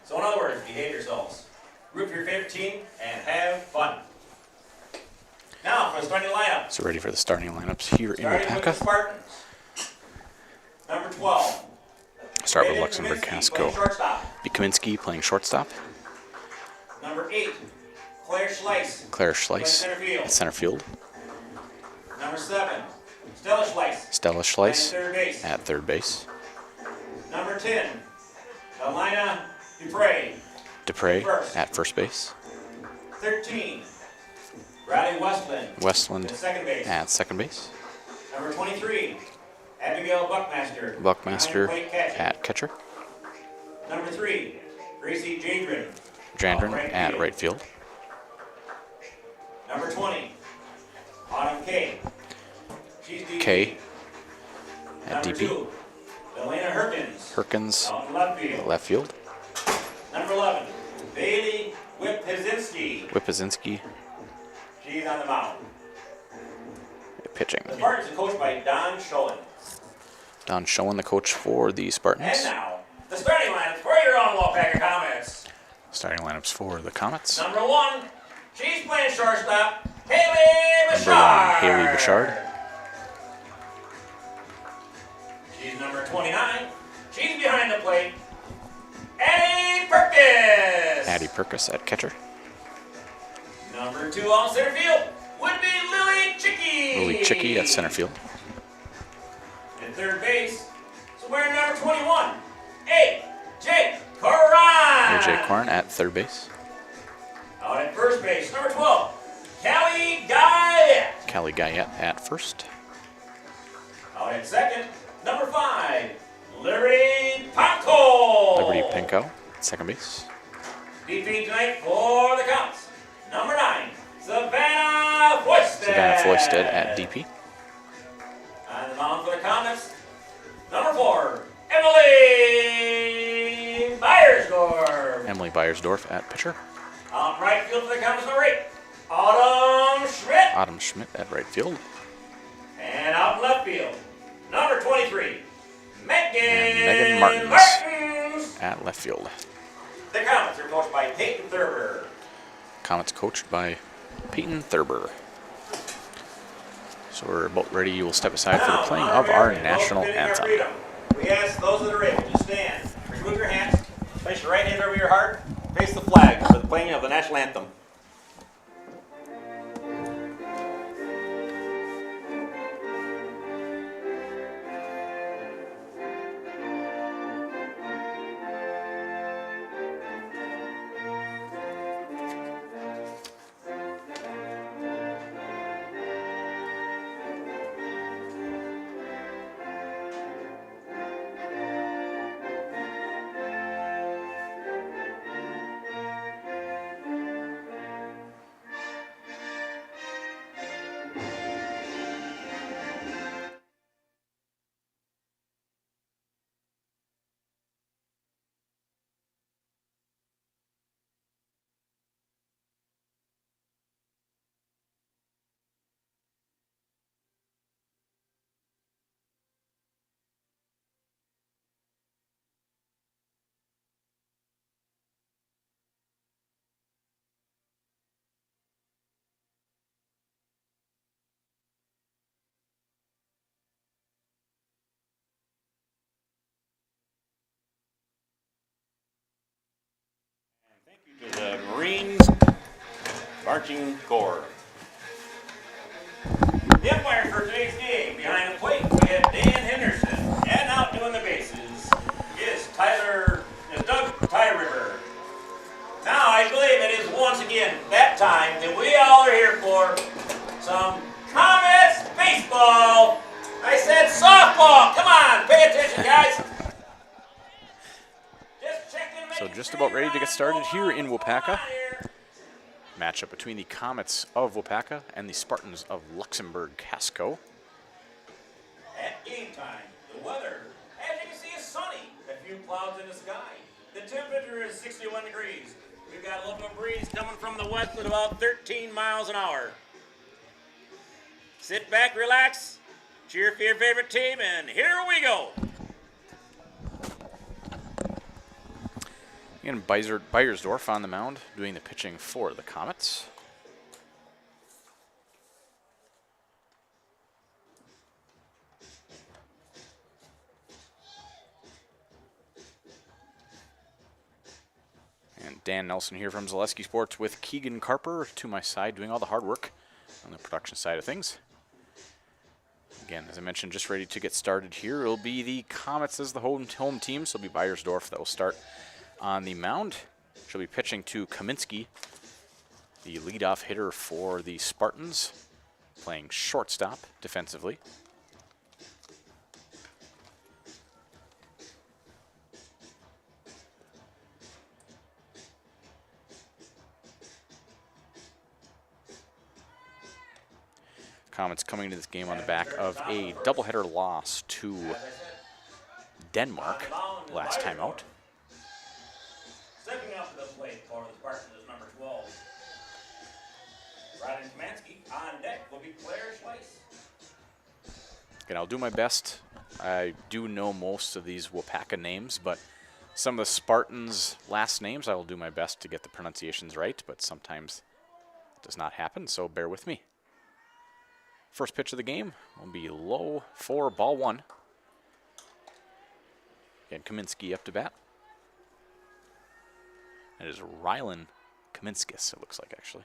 So in other words, behave yourselves. Root for your favorite team and have fun. Now for the starting lineup. So ready for the starting lineups here in Starting with the Waupaca. Spartans. Number 12. Start with Kaminsky Luxemburg-Casco. playing shortstop. Kaminsky playing shortstop. Number 8. Claire Schleiss. Claire playing Schleiss center field. at center field. Number 7. Stella Schleiss. Stella playing Schleiss third base. at third base. Number 10. Elena Dupre. Dupre First. at first base. 13. Riley Westland. Westland at second base. at second base. Number 23. Abigail Buckmaster. Buckmaster behind the plate catching. at catcher. Number 3. Gracie Jandrin. Jandrin right at field. right field. Number 20. Autumn K. She's DP. K at Number DP. 2. Elena Herkins. Herkins Out in left field. left field. Number 11. Bailey Whip-Hazinski. Whipazinski She's on the mound. pitching. The Spartans are coached by Don Schoen. Don Schoen, the coach for the And Spartans. now, the starting lineup for your own Waupaca Comets. Starting lineups for the Comets. Number 1, she's playing shortstop, Haley Number Bouchard. 1, Haley Bouchard. She's number 29. She's behind the plate, Addie Perkins. Addie Perkis at catcher. Number 2 on center field would be Lily Chicky. Lily Chicky at center field. At third base, so wearing number 21, A.J. Coran. AJ Korn at third base. Out at first base, number 12, Callie Guyette. Callie Guyette at first. Out at second, number 5, Liberty Panko. Liberty Pinko at second base. DP tonight for the Comets, number 9, Savannah Foisted. Savannah Foisted at DP. On the mound for the Comets, number 4, Emily Beiersdorf. Emily Beiersdorf at pitcher. Out right field for the Comets, number 8, Autumn Schmidt. Autumn Schmidt at right field. And out in left field, number 23, Megan Megan Martins. At left field. The Comets are coached by Peyton Thurber. Comets coached by Peyton Thurber. So we're about ready. You will step aside for the playing of our national anthem. We ask those that are able to stand, remove your hands, place your right hand over your heart, face the flag for the playing of the national anthem. Thank you to the Marines Marching Corps. The umpire for today's game, behind the plate, we have Dan Henderson. And out doing the bases is Doug Tyriver. Now, I believe it is once again that time that we all are here for some Comets baseball. I said softball. Come on, pay attention, guys. So just about ready to get started here in Waupaca. Matchup between the Comets of Waupaca and the Spartans of Luxemburg-Casco. At game time, the weather, as you can see, is sunny. A few clouds in the sky. The temperature is 61 degrees. We've got a little breeze coming from the west at about 13 miles an hour. Sit back, relax, cheer for your favorite team, and here we go. And Beiersdorf on the mound doing the pitching for the Comets. And Dan Nelson here from Zaleski Sports with Keegan Carper to my side doing all the hard work on the production side of things. Again, as I mentioned, just ready to get started here. It'll be the Comets as the home team, so it'll be Beiersdorf that will start on the mound. She'll be pitching to Kaminsky, the leadoff hitter for the Spartans, playing shortstop defensively. Comets coming into this game on the back of a doubleheader loss to Denmark last time out. Stepping up to the plate for the Spartans is number 12. Ryden Kamansky. On deck will be Claire Schleiss. Again, I'll do my best. I do know most of these Waupaca names, but some of the Spartans' last names, I will do my best to get the pronunciations right, but sometimes it does not happen, so bear with me. First pitch of the game will be low for ball 1. Again, Kaminsky up to bat. It is Rylan Kaminskis, it looks like, actually.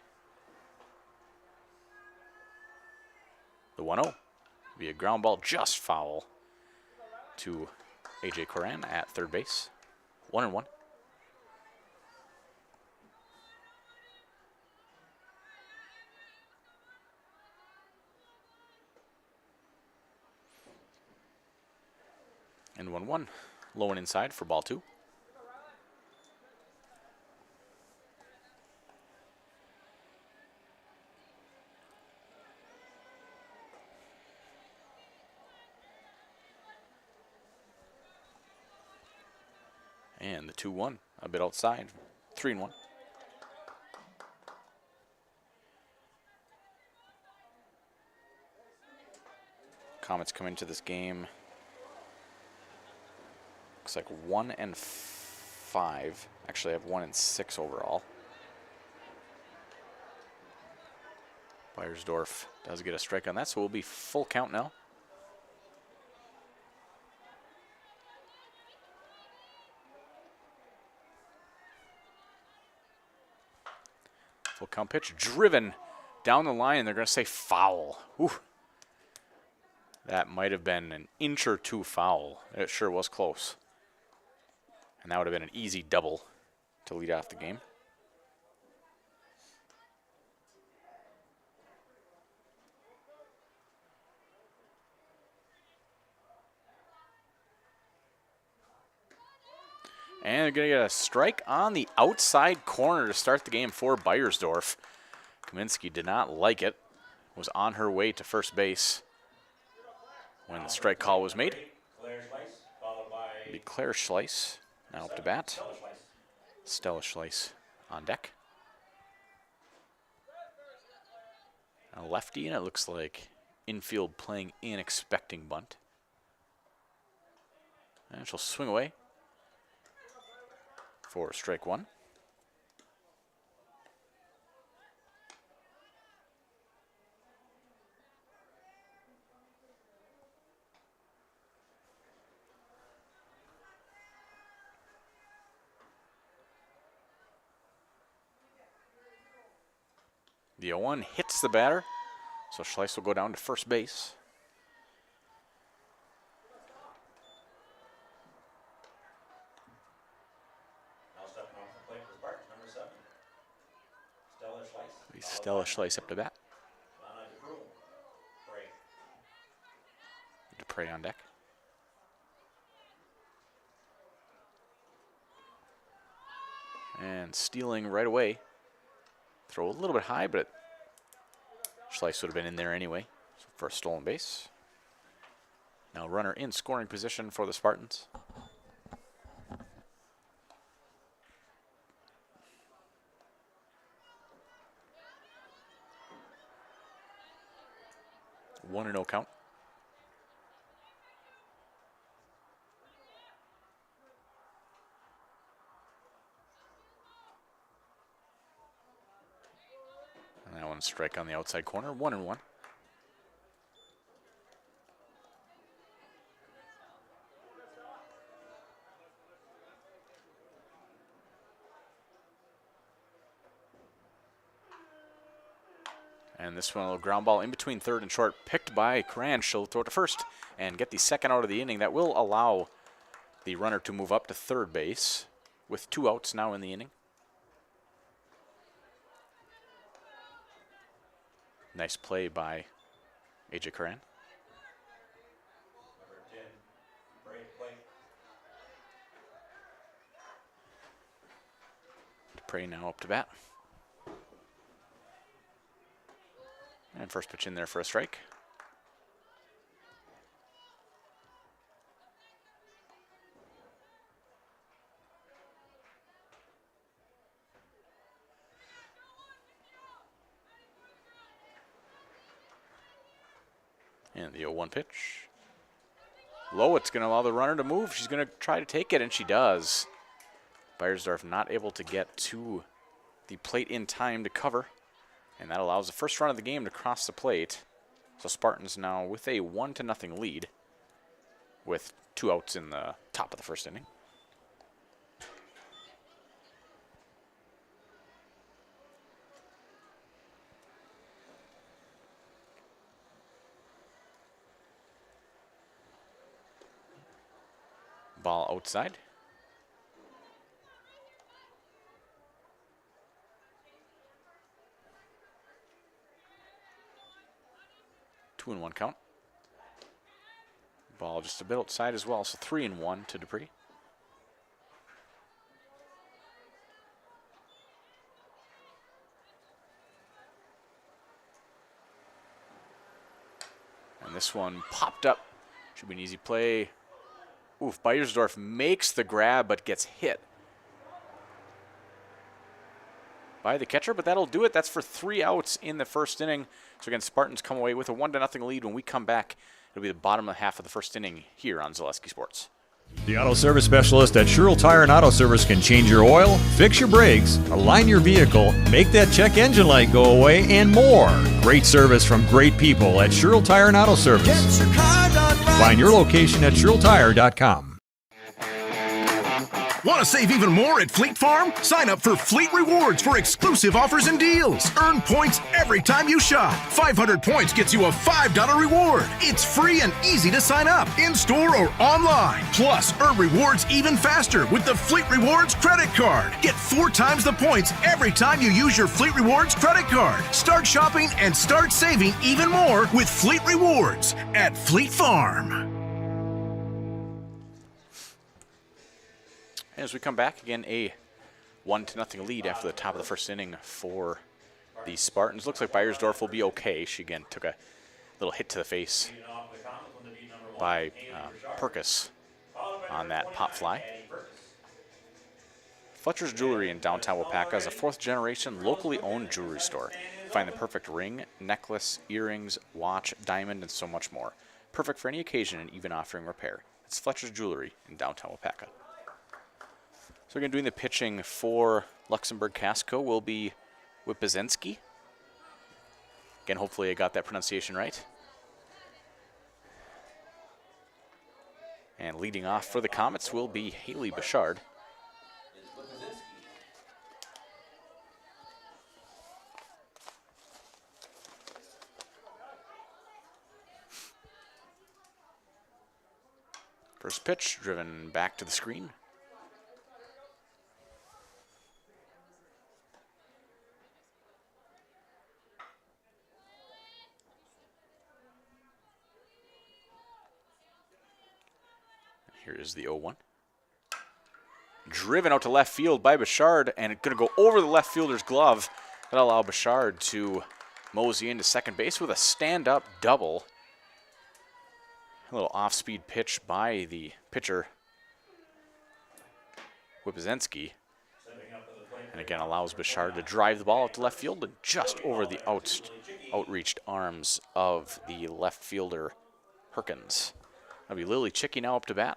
The 1-0 will be a ground ball just foul to A.J. Coran at third base. 1-1. And 1-1, low and inside for ball 2. And the 2-1, a bit outside, 3-1. Comets come into this game. Looks like 1-5. Actually, I have 1-6 overall. Beiersdorf does get a strike on that, so we'll be full count now. Full count pitch, driven down the line, and they're going to say foul. Ooh. That might have been an inch or two foul. It sure was close. And that would have been an easy double to lead off the game. And they're going to get a strike on the outside corner to start the game for Beiersdorf. Kaminsky did not like it. Was on her way to first base when the strike call was made. It'll be Claire Schleiss now up to bat. Stella Schleiss on deck. A lefty, and it looks like infield playing in, expecting bunt. And she'll swing away for strike 1. The 0-1 hits the batter, so Schleiss will go down to first base. Now stepping off the plate for Spartans, number 7. Stella Schleiss. Stella Schleiss up to bat. Dupre on deck. And stealing right away. Throw a little bit high, but Schleiss would have been in there anyway. So for a stolen base. Now runner in scoring position for the Spartans. One and 0 count. One strike on the outside corner, 1-1. And this one, a little ground ball in between third and short, picked by Cran. She'll throw it to first and get the second out of the inning. That will allow the runner to move up to third base with 2 outs now in the inning. Nice play by A.J. Cran. Number 10, break play. Dupre now up to bat. And first pitch in there for a strike. And the 0-1 pitch. Low, it's going to allow the runner to move. She's going to try to take it, and she does. Beiersdorf not able to get to the plate in time to cover. And that allows the first run of the game to cross the plate. So Spartans now with a 1-0 lead with 2 outs in the top of the first inning. Ball outside. Two and 1 count. Ball just a bit outside as well, so 3-1 to Dupree. And this one popped up. Should be an easy play. Oof, Beiersdorf makes the grab but gets hit by the catcher, but that'll do it. That's for 3 outs in the first inning. So again, Spartans come away with a 1-0 lead. When we come back, it'll be the bottom of the half of the first inning here on Zaleski Sports. The auto service specialist at Sherrill Tire and Auto Service can change your oil, fix your brakes, align your vehicle, make that check engine light go away, and more. Great service from great people at Sherrill Tire and Auto Service. Find your location at SherrillTire.com. Want to save even more at Fleet Farm? Sign up for Fleet Rewards for exclusive offers and deals. Earn points every time you shop. 500 points gets you a $5 reward. It's free and easy to sign up, in-store or online. Plus, earn rewards even faster with the Fleet Rewards credit card. Get 4 times the points every time you use your Fleet Rewards credit card. Start shopping and start saving even more with Fleet Rewards at Fleet Farm. As we come back, again, a 1-0 lead after the top of the first inning for the Spartans. Looks like Beiersdorf will be okay. She, again, took a little hit to the face by Perkis on that pop fly. Fletcher's Jewelry in downtown Waupaca is a 4th-generation, locally owned jewelry store. Find the perfect ring, necklace, earrings, watch, diamond, and so much more. Perfect for any occasion and even offering repair. It's Fletcher's Jewelry in downtown Waupaca. So again, doing the pitching for Luxemburg-Casco will be Wipazinski. Again, hopefully I got that pronunciation right. And leading off for the Comets will be Haley Bouchard. First pitch, driven back to the screen. Here is the 0-1. Driven out to left field by Bouchard, and it's going to go over the left fielder's glove. That'll allow Bouchard to mosey into second base with a stand-up double. A little off-speed pitch by the pitcher, Wipazinski. And again, allows Bouchard to drive the ball out to left field and just over the outreached arms of the left fielder, Herkins. That'll be Lily Chicky now up to bat.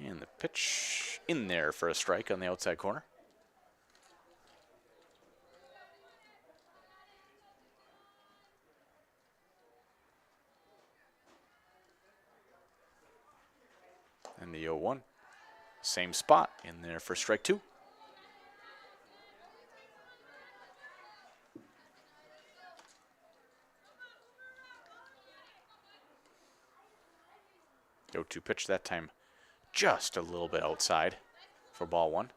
And the pitch in there for a strike on the outside corner. And the 0-1. Same spot in there for strike 2. The 0-2 pitch that time just a little bit outside for ball 1.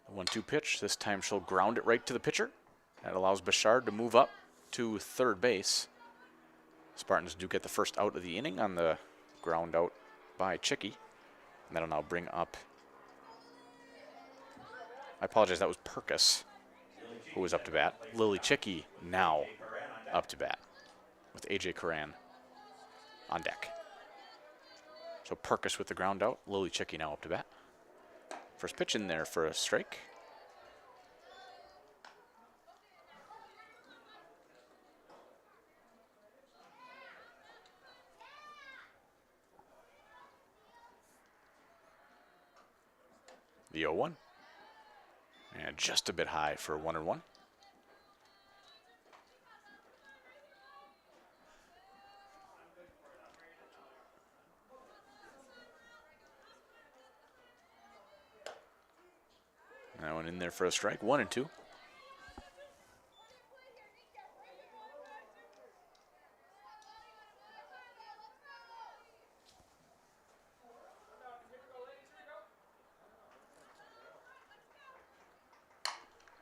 The 1-2 pitch, this time she'll ground it right to the pitcher. That allows Bouchard to move up to third base. Spartans do get the first out of the inning on the ground out by Chicky. And that'll now bring up, I apologize, that was Perkis who was up to bat. Lily Chicky now up to bat with AJ Coran on deck. So Perkis with the ground out, Lily Chicky now up to bat. First pitch in there for a strike. The 0-1. And just a bit high for 1-1. That one in there for a strike, 1-2.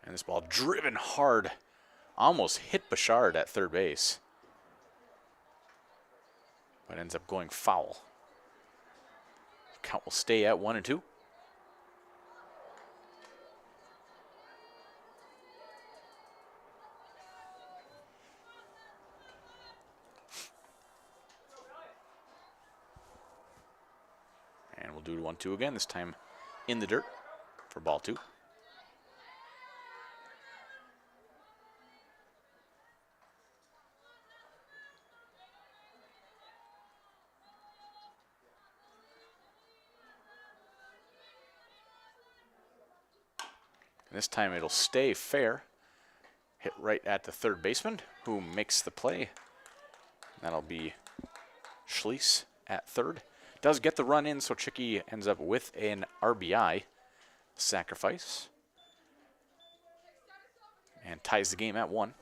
And this ball driven hard, almost hit Bouchard at third base, but ends up going foul. Count will stay at 1-2. And we'll do 1-2 again, this time in the dirt for ball 2. And this time it'll stay fair. Hit right at the third baseman, who makes the play. That'll be Schließ at third. Does get the run in, so Chicky ends up with an RBI sacrifice. And ties the game at 1.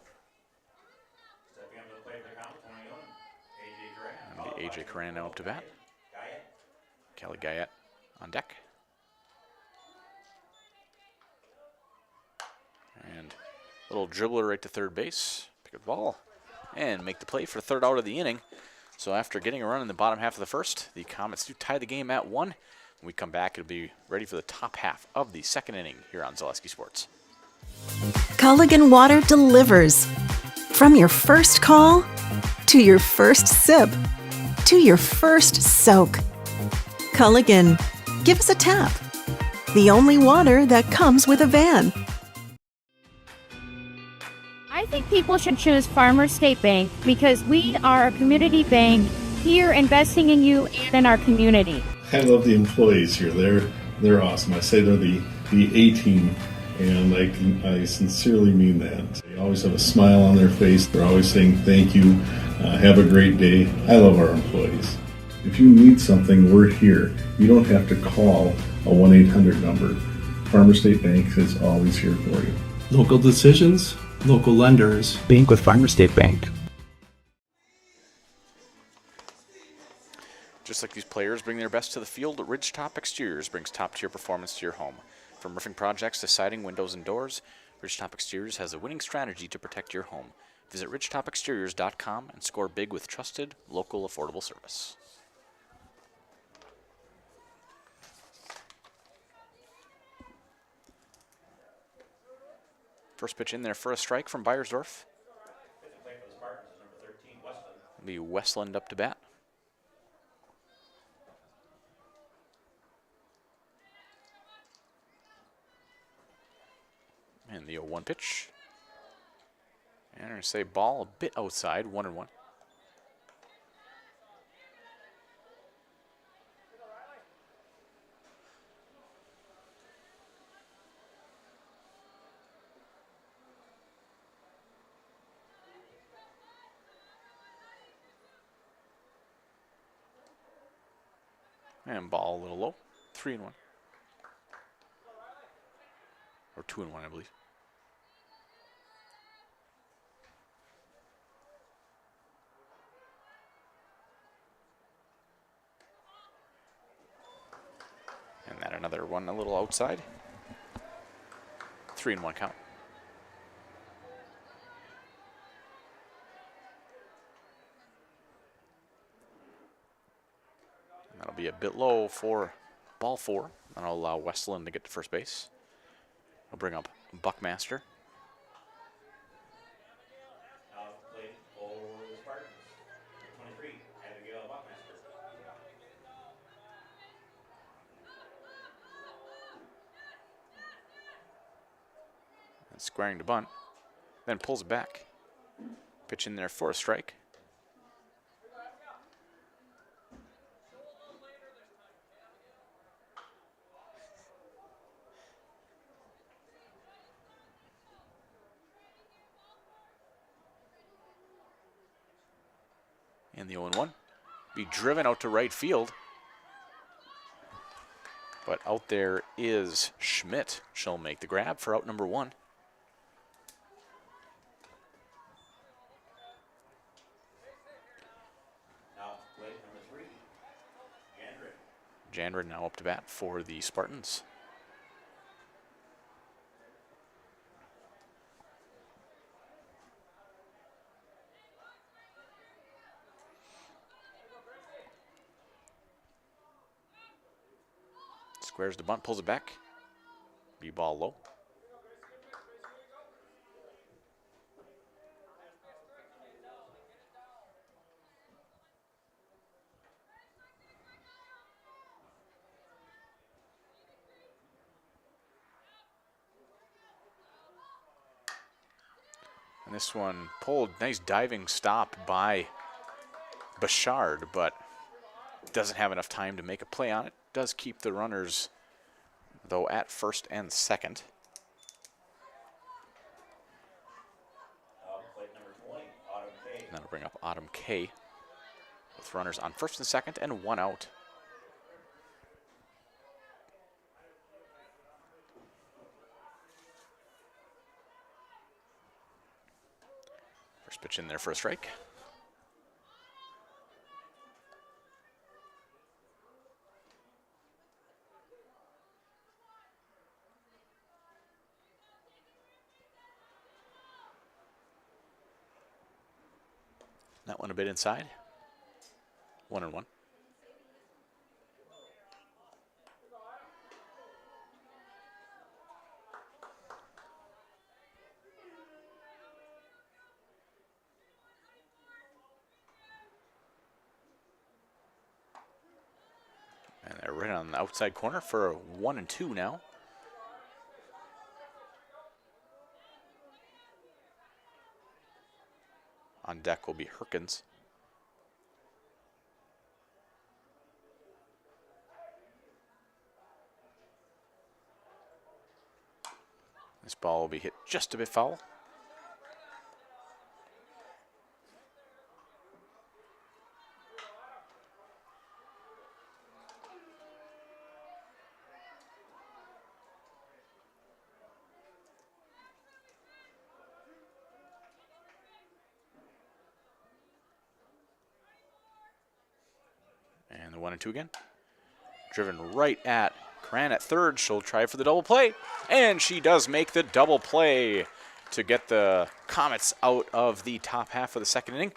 And the AJ Coran now up to bat. Kelly Guyette on deck. And a little dribbler right to third base. Pick up the ball and make the play for third out of the inning. So after getting a run in the bottom half of the first, the Comets do tie the game at 1. When we come back, it'll be ready for the top half of the second inning here on Zaleski Sports. Culligan Water delivers. From your first call, to your first sip, to your first soak. Culligan, give us a tap. The only water that comes with a van. I think people should choose Farmers State Bank because we are a community bank here investing in you and in our community. I love the employees here. They're awesome. I say they're the A-team, and I sincerely mean that. They always have a smile on their face. They're always saying thank you, have a great day. I love our employees. If you need something, we're here. You don't have to call a 1-800 number. Farmers State Bank is always here for you. Local decisions, local lenders. Bank with Farmers State Bank. Just like these players bring their best to the field, Ridgetop Exteriors brings top-tier performance to your home. From roofing projects to siding, windows, and doors, Ridgetop Exteriors has a winning strategy to protect your home. Visit ridgetopexteriors.com and score big with trusted, local, affordable service. First pitch in there for a strike from Beiersdorf. It'll be Westland up to bat. And the 0-1 pitch. And I'm going to say ball a bit outside, 1-1. And ball a little low, 3-1. Or 2-1, I believe. And that another one a little outside. 3-1 count. And that'll be a bit low for ball 4. That'll allow Westland to get to first base. I'll bring up Buckmaster. Now played for the Spartans. 23, Abigail Buckmaster. And squaring to bunt. Then pulls it back. Pitch in there for a strike. And the 0-1 be driven out to right field. But out there is Schmidt. She'll make the grab for out number 1. Now plate number 3, Jandred. Jandred now up to bat for the Spartans. Squares the bunt, pulls it back. Be ball low. And this one pulled, nice diving stop by Bouchard, but doesn't have enough time to make a play on it. Does keep the runners, though, at first and second. Plate number 20, Autumn K. And that'll bring up Autumn K with runners on first and second and 1 out. First pitch in there for a strike. That one a bit inside. 1-1. And they're right on the outside corner for a 1-2 now. On deck will be Herkins. This ball will be hit just a bit foul. And the 1-2 again. Driven right at Cran at third. She'll try for the double play. And she does make the double play to get the Comets out of the top half of the second inning.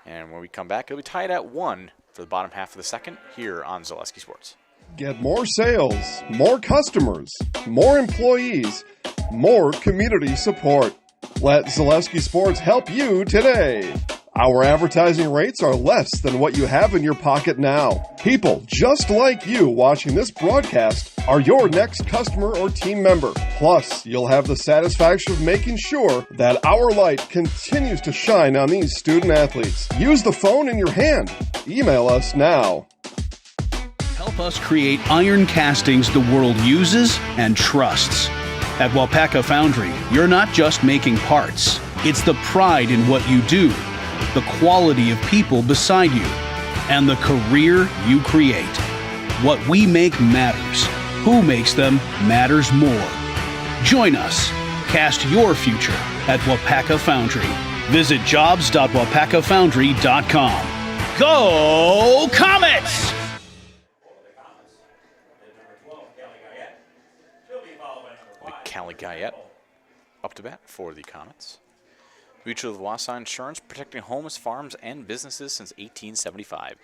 And when we come back, it'll be tied at 1 for the bottom half of the second here on Zaleski Sports. Get more sales, more customers, more employees, more community support. Let Zaleski Sports help you today. Our advertising rates are less than what you have in your pocket now. People just like you watching this broadcast are your next customer or team member. Plus, you'll have the satisfaction of making sure that our light continues to shine on these student athletes. Use the phone in your hand. Email us now. Help us create iron castings the world uses and trusts. At Waupaca Foundry, you're not just making parts. It's the pride in what you do, the quality of people beside you, and the career you create. What we make matters. Who makes them matters more. Join us. Cast your future at Waupaca Foundry. Visit jobs.waupacafoundry.com. Go Comets! Callie Guyette up to bat for the Comets. Mutual of Wausau Insurance, protecting homes, farms, and businesses since 1875.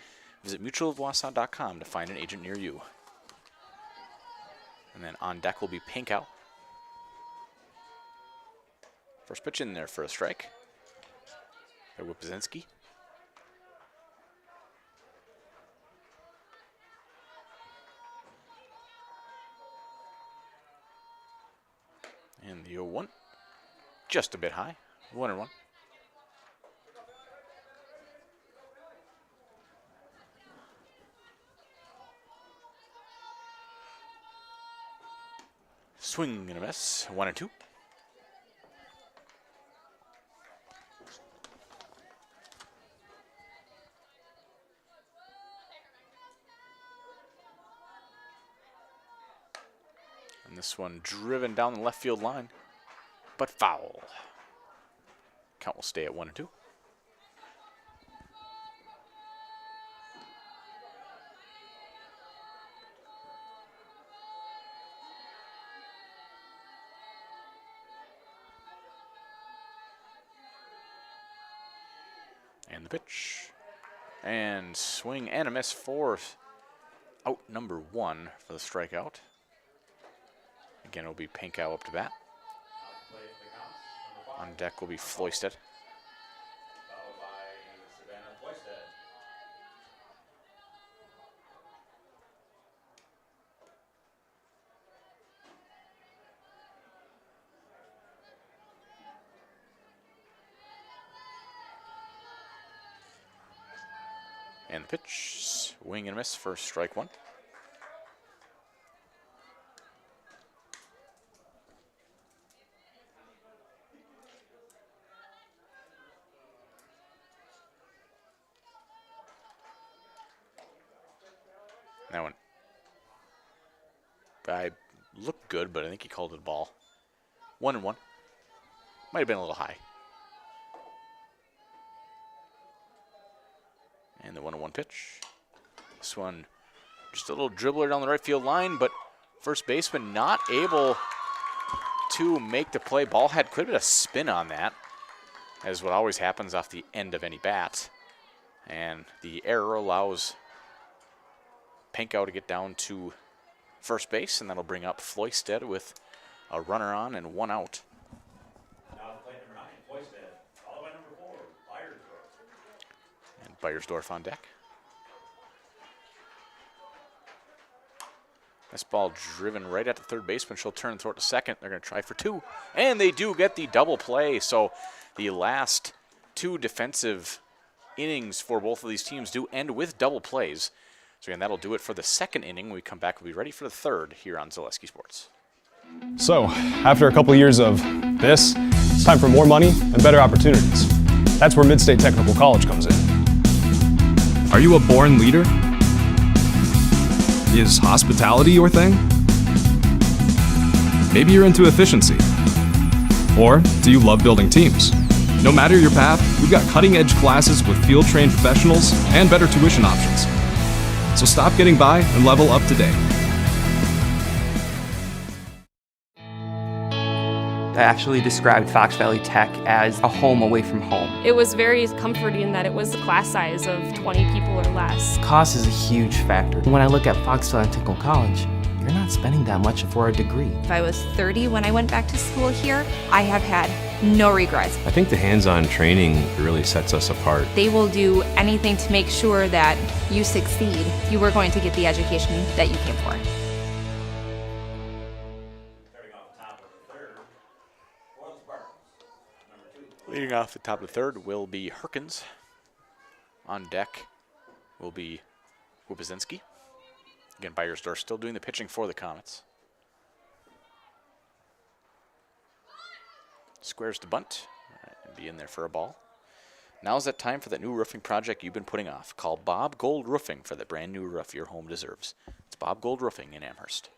Visit mutualofwausau.com to find an agent near you. And then on deck will be Pinkow. First pitch in there for a strike by Wipazinski. And the 0-1, just a bit high, 1-1. Swing and a miss, 1-2. And this one driven down the left field line, but foul. Count will stay at 1-2. And the pitch. And swing and a miss for out number 1 for the strikeout. Again, it will be Pinkow up to bat. On deck will be Floysted. And the pitch, swing and miss for strike 1. That one, I looked good, but I think he called it a ball. 1-1. Might have been a little high. And the 1-1 pitch. This one, just a little dribbler down the right field line, but first baseman not able to make the play. Ball had quite a bit of spin on that, as what always happens off the end of any bat. And the error allows Pinkow to get down to first base, and that'll bring up Floysted with a runner on and 1 out. Now play number 9, Floysted, followed by number 4, Beiersdorf. And Beiersdorf on deck. This ball driven right at the third baseman. She'll turn and throw it to second. They're going to try for 2, and they do get the double play. So the last 2 defensive innings for both of these teams do end with double plays. So again, that'll do it for the second inning. When we come back, we'll be ready for the third here on Zaleski Sports. So, after a couple years of this, it's time for more money and better opportunities. That's where Mid-State Technical College comes in. Are you a born leader? Is hospitality your thing? Maybe you're into efficiency. Or do you love building teams? No matter your path, we've got cutting-edge classes with field-trained professionals and better tuition options. So stop getting by and level up today. I actually described Fox Valley Tech as a home away from home. It was very comforting that it was a class size of 20 people or less. Cost is a huge factor. When I look at Fox Valley Technical College, you're not spending that much for a degree. If I was 30 when I went back to school here, I have had no regrets. I think the hands-on training really sets us apart. They will do anything to make sure that you succeed. You are going to get the education that you came for. Leading off the top of the third will be Herkins. On deck will be Wupazinski. Again, Beiersdorf still doing the pitching for the Comets. Squares to bunt. And be in there for a ball. Now's that time for that new roofing project you've been putting off. Call Bob Gold Roofing for the brand new roof your home deserves. It's Bob Gold Roofing in Amherst.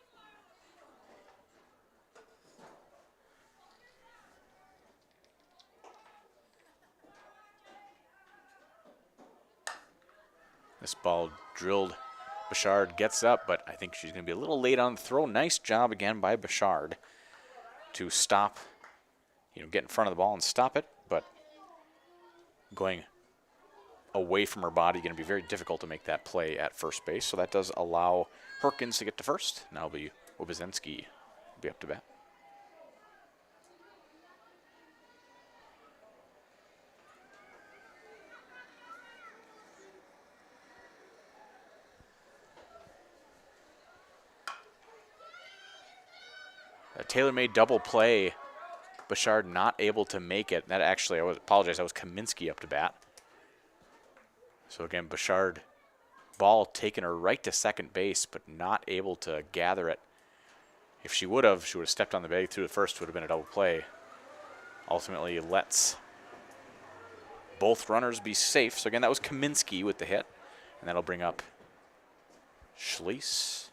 This ball drilled. Bouchard gets up, but I think she's going to be a little late on the throw. Nice job again by Bouchard to stop, get in front of the ball and stop it, but going away from her body, going to be very difficult to make that play at first base. So that does allow Herkins to get to first. Now it'll be Wupazinski be up to bat. A tailor-made double play. Bouchard not able to make it. That actually, I apologize, that was Kaminsky up to bat. So again, Bouchard, ball taking her right to second base, but not able to gather it. If she would have stepped on the bag through the first, would have been a double play. Ultimately lets both runners be safe. So again, that was Kaminsky with the hit. And that'll bring up Schließ.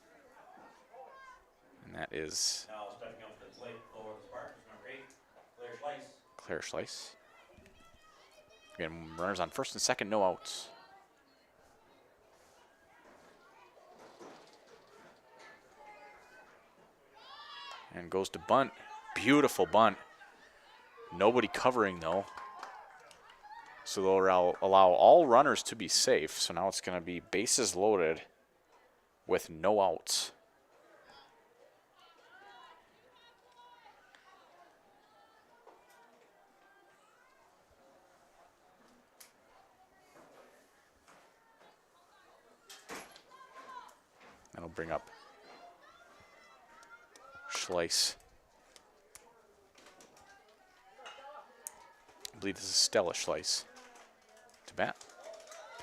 And that is now stepping up to the plate for the Spartans, number 8, Claire Schließ. Claire Schließ. Again, runners on first and second, no outs. And goes to bunt. Beautiful bunt. Nobody covering though. So they'll allow all runners to be safe. So now it's going to be bases loaded with no outs. That'll bring up Schließ. I believe this is Stella Schließ to bat.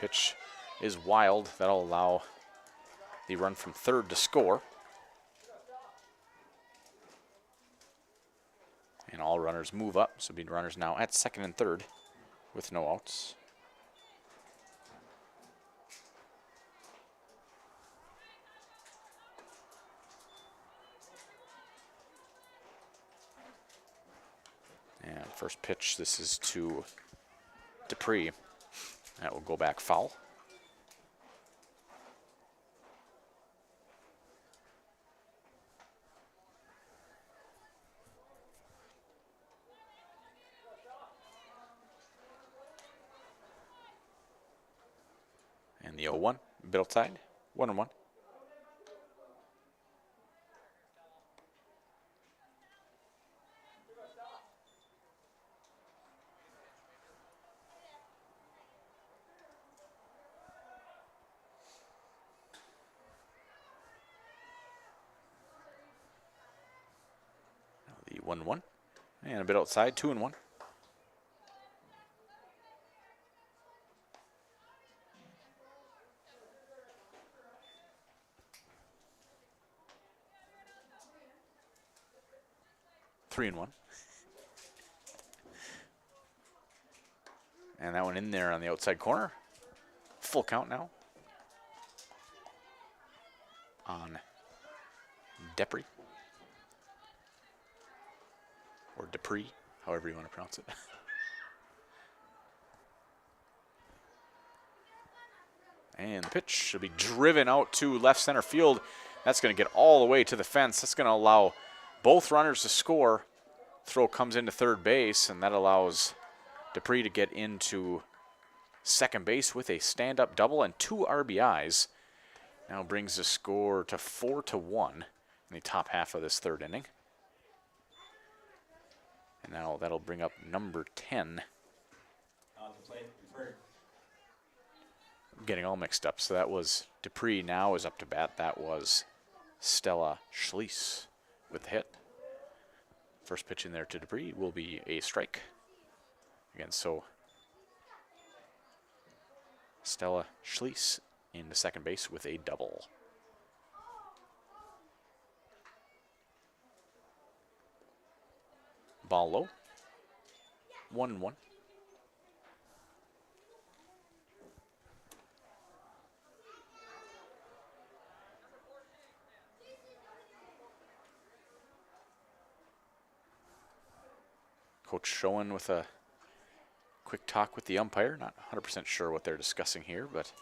Pitch is wild. That'll allow the run from third to score. And all runners move up. So being runners now at second and third with no outs. And first pitch, this is to Dupree. That will go back foul. And the 0-1, bit outside, 1-1. The 1-1, and a bit outside, 2-1. Three and 1. And that one in there on the outside corner. Full count now. On Dupree. Or Dupree, however you want to pronounce it. And the pitch should be driven out to left center field. That's going to get all the way to the fence. That's going to allow both runners to score. Throw comes into third base, and that allows Dupree to get into second base with a stand-up double and 2 RBIs. Now brings the score to 4-1. in the top half of this third inning. And now that'll bring up number 10. Getting all mixed up. So that was Dupree now is up to bat. That was Stella Schließ with the hit. First pitch in there to Dupree will be a strike. Again, so Stella Schließ into second base with a double. Ball low. 1-1. Coach Schoen with a quick talk with the umpire. Not 100% sure what they're discussing here, but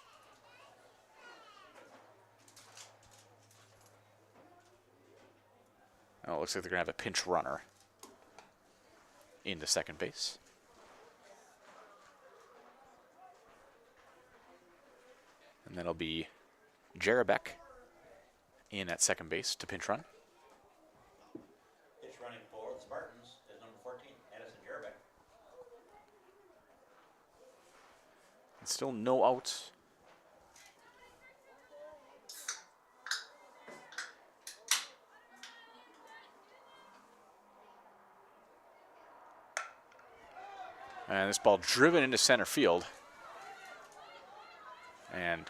oh, it looks like they're going to have a pinch runner into second base. And that'll be Jarabek in at second base to pinch run. Pitch running for the Spartans is number 14, Addison Jarabek. And still no outs. And this ball driven into center field. And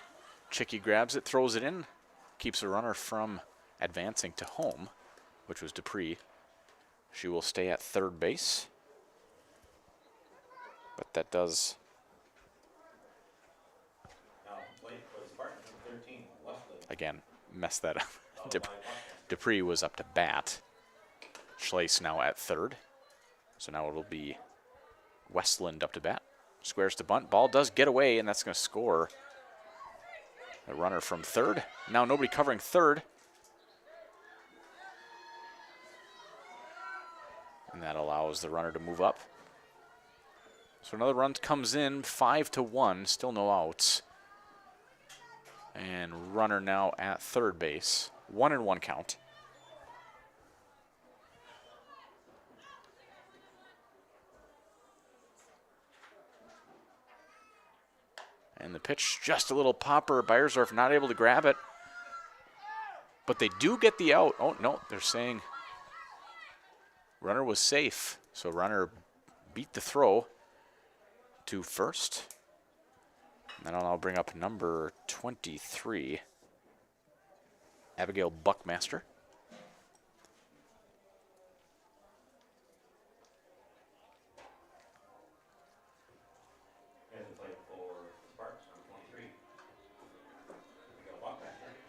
Chicky grabs it, throws it in, keeps the runner from advancing to home, which was Dupree. She will stay at third base. But that does again mess that up. Dupree was up to bat. Schließ now at third. So now it'll be Westland up to bat. Squares to bunt. Ball does get away, and that's going to score. The runner from third. Now nobody covering third. And that allows the runner to move up. So another run comes in, 5-1, still no outs. And runner now at third base. 1-1 count. And the pitch, just a little popper. Beiersdorf not able to grab it. But they do get the out. Oh, no, they're saying runner was safe. So runner beat the throw to first. And then I'll bring up number 23, Abigail Buckmaster.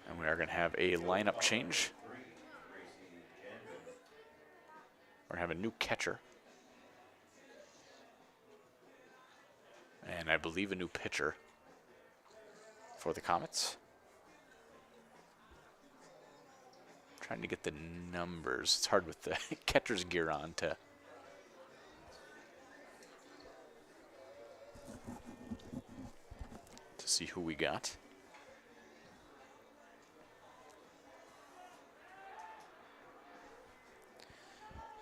And we are going to have a lineup change. We're going to have a new catcher. And I believe a new pitcher for the Comets. Trying to get the numbers. It's hard with the catcher's gear on to see who we got.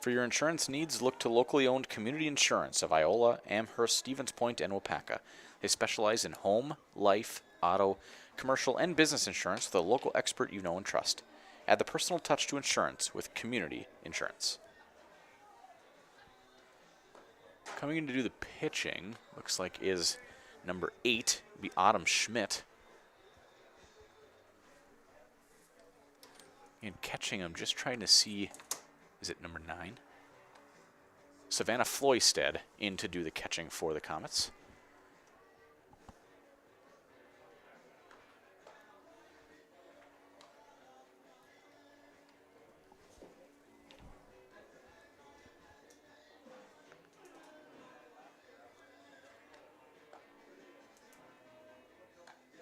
For your insurance needs, look to locally owned Community Insurance of Iola, Amherst, Stevens Point, and Waupaca. They specialize in home, life, auto, commercial, and business insurance with a local expert you know and trust. Add the personal touch to insurance with Community Insurance. Coming in to do the pitching, looks like is number 8, be Autumn Schmidt. And catching, I'm just trying to see, is it number 9? Savannah Floysted in to do the catching for the Comets.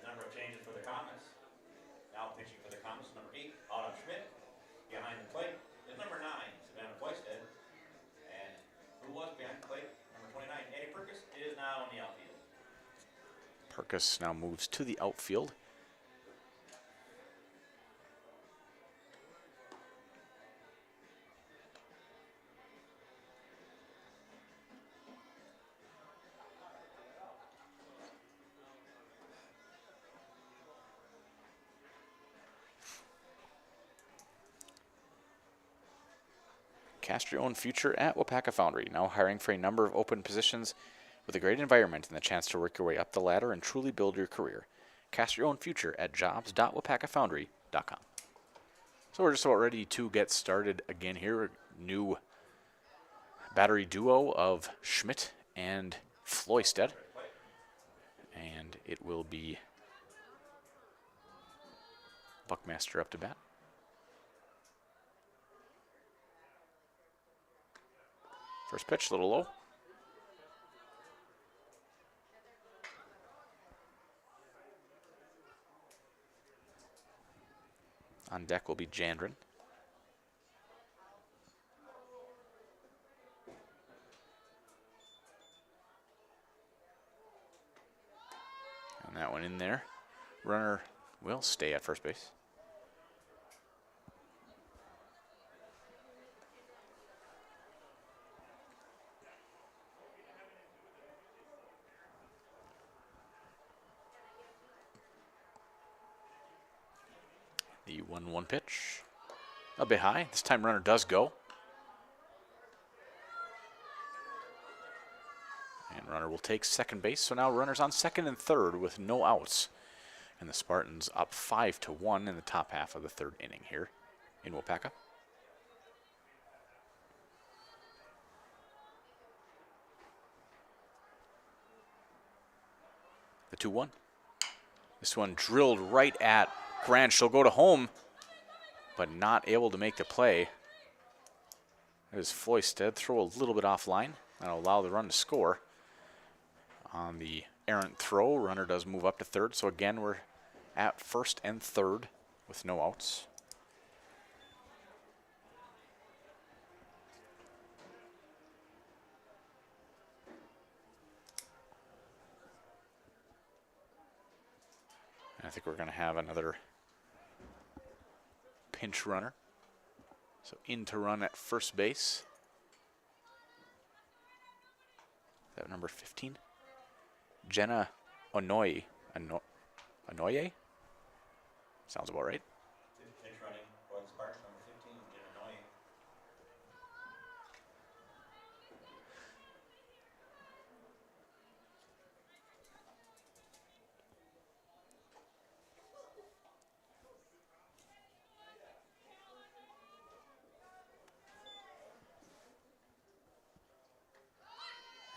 Number of changes for the Comets. Now pitching for the Comets, number 8, Autumn Schmidt. Behind the plate is number 9, Savannah Floysted. And who was behind the plate? Number 29, Eddie Perkis, is now in the outfield. Perkis now moves to the outfield. Cast your own future at Waupaca Foundry, now hiring for a number of open positions with a great environment and the chance to work your way up the ladder and truly build your career. Cast your own future at jobs.waupacafoundry.com. So we're just about ready to get started again here. New battery duo of Schmidt and Floysted. And it will be Buckmaster up to bat. First pitch, a little low. On deck will be Jandren. And that one in there. Runner will stay at first base. The 1-1 pitch. A bit high. This time runner does go. And runner will take second base. So now runners on second and third with no outs. And the Spartans up 5-1 in the top half of the third inning here in Waupaca. The 2-1. This one drilled right at Grant. She'll go to home, but not able to make the play. There's Floysted. Throw a little bit offline. That'll allow the run to score. On the errant throw, runner does move up to third. So again, we're at first and third with no outs. And I think we're going to have another pinch runner. So in to run at first base. Is that number 15? Jenna Onoye. Onoye? Sounds about right. Pinch running for the Sparks, number 15, Jenna Onoye.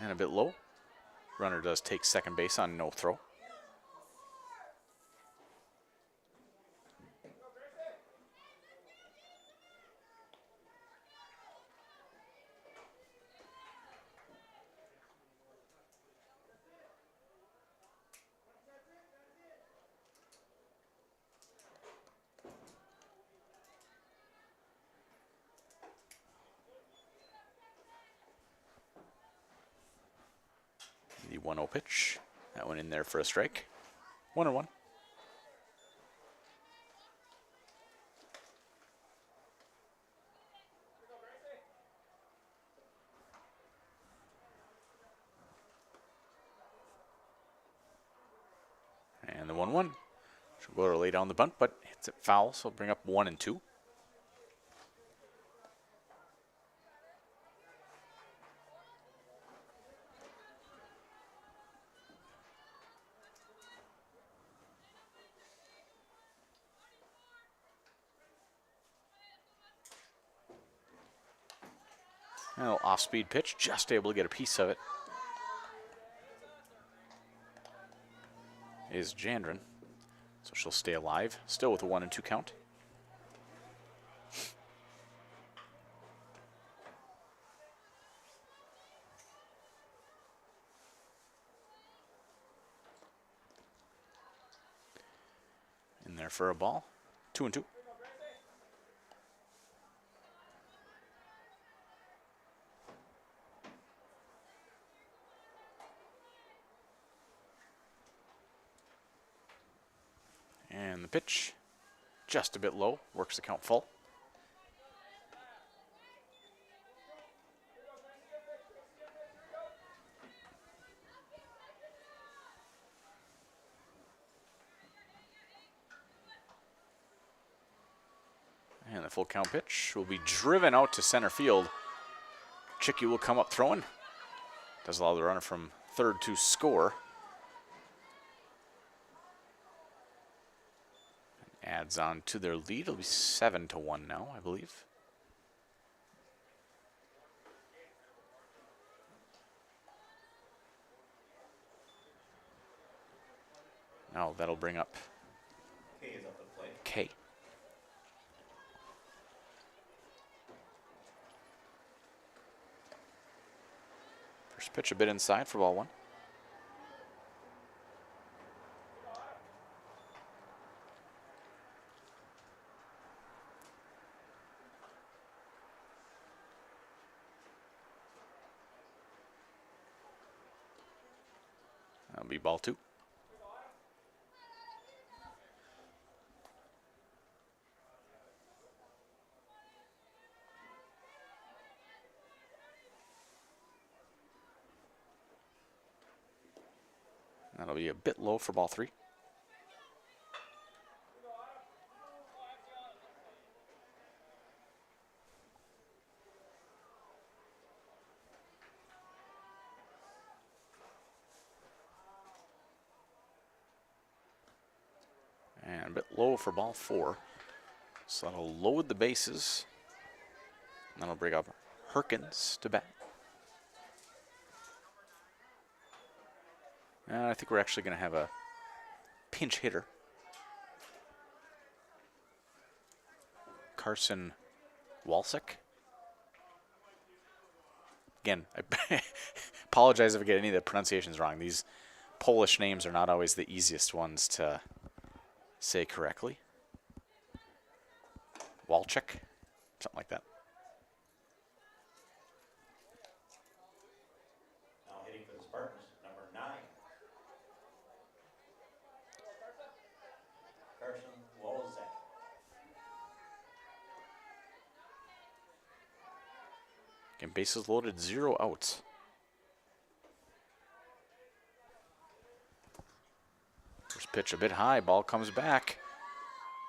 And a bit low. Runner does take second base on no throw. The 1-0 pitch. That one in there for a strike. 1-1. And the 1-1. She'll go to lay down the bunt, but hits it foul, so bring up 1 and 2. A little off-speed pitch, just able to get a piece of it. Is Jandren. So she'll stay alive, still with a 1 and 2 count. In there for a ball. 2 and 2. And the pitch, just a bit low, works the count full. And the full count pitch will be driven out to center field. Chicky will come up throwing. Does allow the runner from third to score. Adds on to their lead. It'll be 7-1 now, I believe. Now that'll bring up K is up the plate. K. First pitch a bit inside for ball one. That'll be ball two. That'll be a bit low for ball three. And a bit low for ball four. So that'll load the bases. And that'll bring up Herkins to bat. I think we're actually going to have a pinch hitter. Carson Walczyk. Again, I apologize if I get any of the pronunciations wrong. These Polish names are not always the easiest ones to say correctly. Walczyk, something like that. Now hitting for the Spartans, number 9. Carson Walczyk. Again, bases loaded, 0 outs. First pitch a bit high, ball comes back.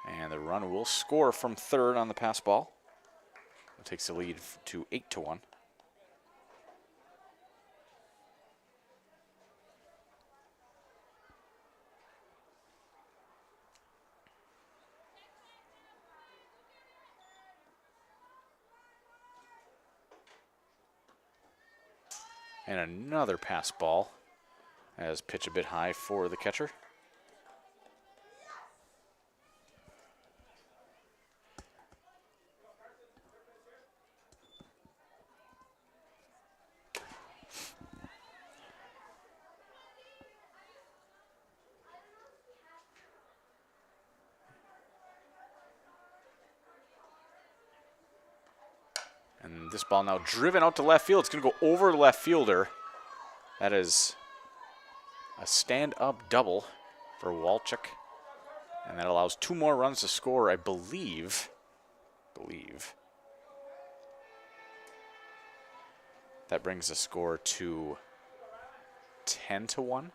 And the run will score from third on the pass ball. It takes the lead to 8-1. And another pass ball as pitch a bit high for the catcher. And this ball now driven out to left field. It's going to go over the left fielder. That is a stand-up double for Walczyk. And that allows 2 more runs to score, I believe. That brings the score to 10-1.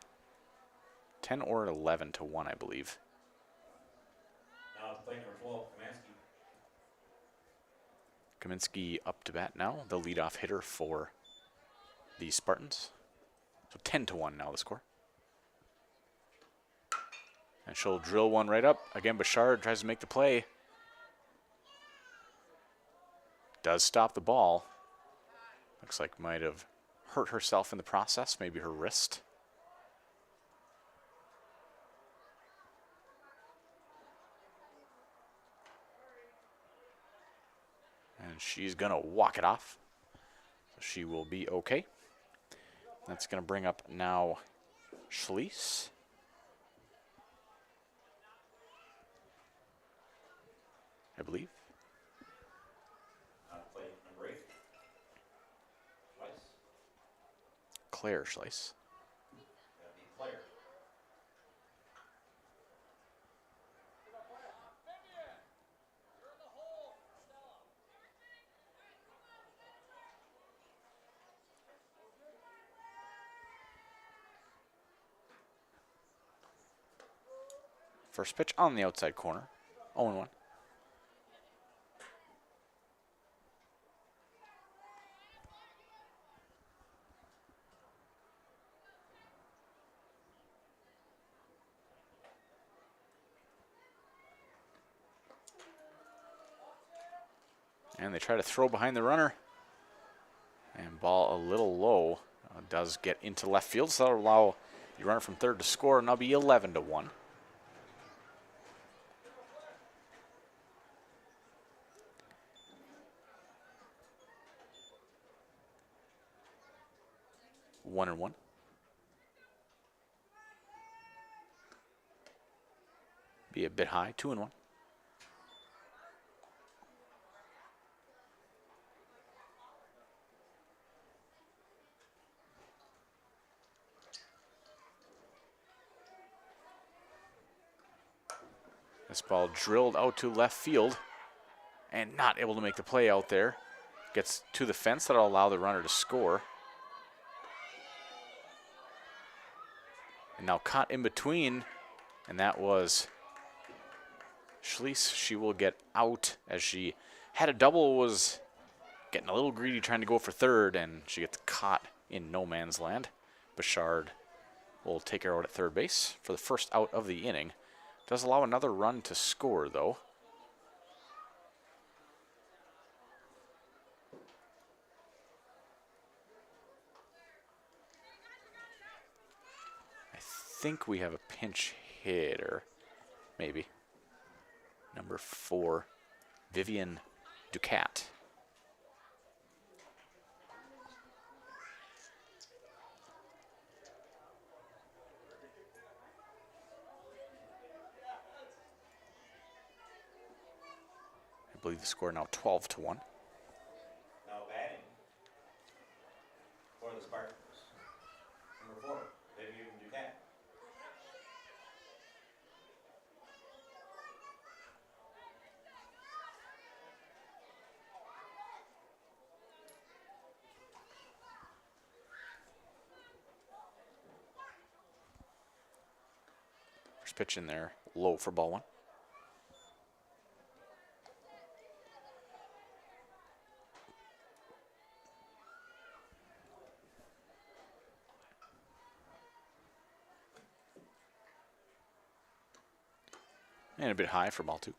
10 or 11-1, I believe. Now to play number 12, Kaminsky up to bat now, the leadoff hitter for the Spartans. So 10-1 now the score. And she'll drill one right up. Again, Bouchard tries to make the play. Does stop the ball. Looks like might have hurt herself in the process, maybe her wrist. And she's going to walk it off. So she will be okay. That's going to bring up now Schließ. I believe. Play number 8. Schließ. Claire Schließ. That'd be Claire. First pitch on the outside corner. 0-1. And they try to throw behind the runner. And ball a little low. Does get into left field, so that'll allow the runner from third to score, and that'll be 11-1. One and one. Be a bit high, 2-1. This ball drilled out to left field and not able to make the play out there. Gets to the fence, that'll allow the runner to score. And now caught in between, and that was Schließ. She will get out as she had a double, was getting a little greedy trying to go for third, and she gets caught in no man's land. Bouchard will take her out at third base for the first out of the inning. Does allow another run to score, though. I think we have a pinch hitter, maybe. Number 4, Vivian Ducat. I believe the score now 12-1. Now batting for the Spartans. Number 4, Vivian Ducat. First pitch in there, low for ball 1. And a bit high for ball 2.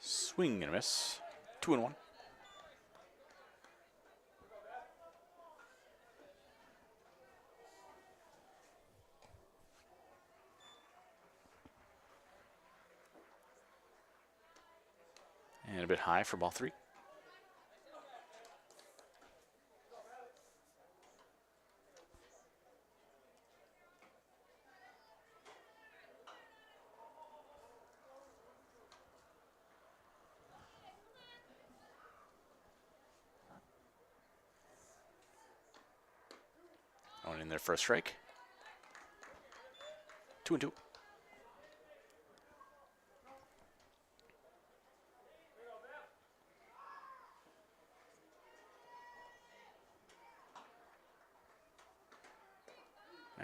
Swing and a miss. 2-1. And a bit high for ball 3. Going in there for a strike. 2-2.